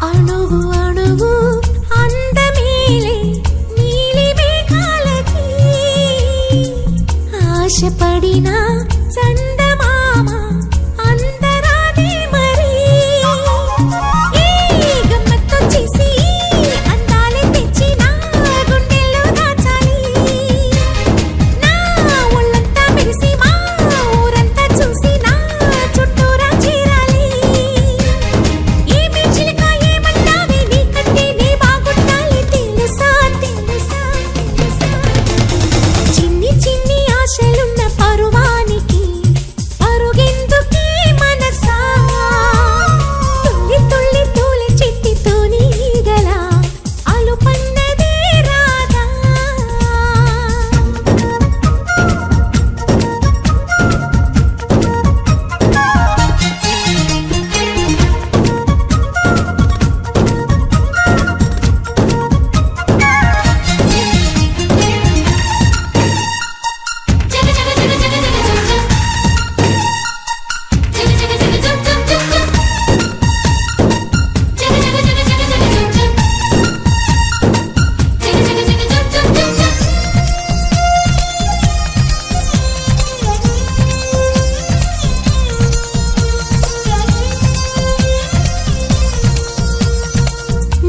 అణువు అణువు అందమేలే నీలి మేఘాలకి ఆశపడిన చందమామ అందరాదే మరి ఈ గమ్మత్తు చేసి అందాలే తెచ్చి నా గుండెల్లో దాచాలి నా ఒళ్ళంతా మెరిసి మా ఊరంతా చూసి నా చుట్టూరా చేరాలి ఏమి చిలక ఏమన్నావే నీకంటే నీ బాగుండాలి తెలుసా తెలుసా తెలుసా చిన్ని చిన్ని ఆశలున్న పరువానికి పరుగెందుకీ మనసా తుళ్ళి తుళ్ళి తూలి చిట్టి తూనీగల అలుపన్నదే రాదా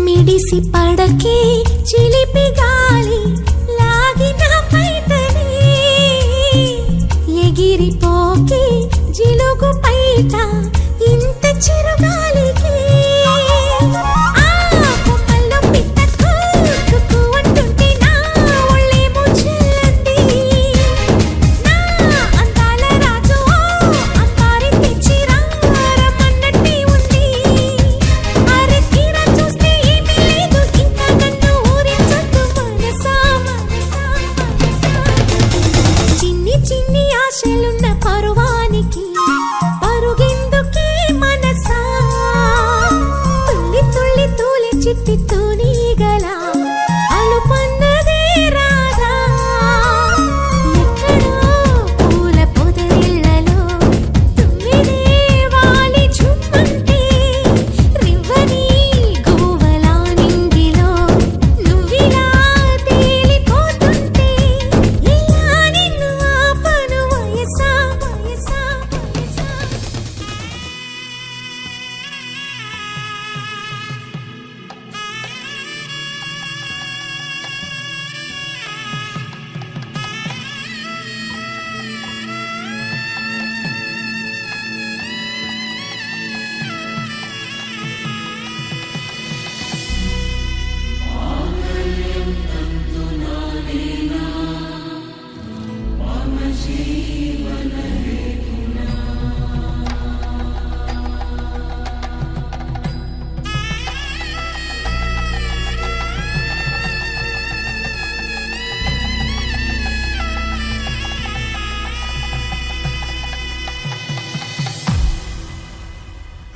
మిడిసి పడకే చిలిపి గాలి లాగిన పైటని ఎగిరిపోకే జిలుగు పైట ఇంత చిరుగాలికి ఆ కొమ్మల్లో పిట్ట కూకు అంటుంటే నా ఒళ్ళేమో చెల్లంది నా అందాల రాజు అంబారి తెచ్చి రమ్మన్నట్టే ఉంది అరే తీరా చూస్తే ఏమీ లేదు ఇంకా నన్ను ఊరి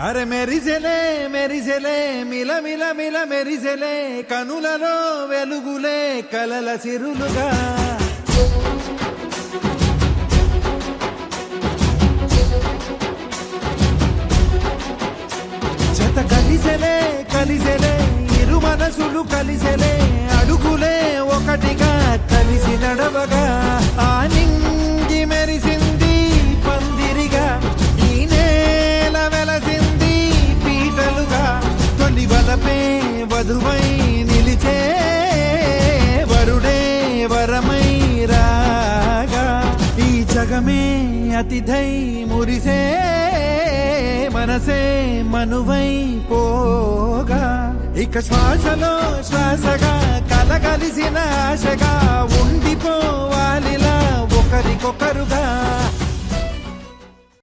అరే మెరిసెలే మెరిసెలే మిల మిల మిల మెరిసెలే కనులలో వెలుగులే కలల సిరులుగా జత కలిసెలే కలిసెలే ఇరు మనసులు కలిసెలే అడుగులే ఒకటిగా కలిసి నడవగా ఆ నింగి మెరిసింది పందిరిగా ఈ నేల వెలసింది పీటలుగా తొలి వలపే వధువై నిలిచే వరుడే వరమై రాగా ఈ జగమే అతిథై మురిసే మనసే మనువై పోగా ఇక శ్వాసలో శ్వాసగా కలగలిసిన ఆశగా ఉండిపోవాలిలా ఒకరికొకరుగా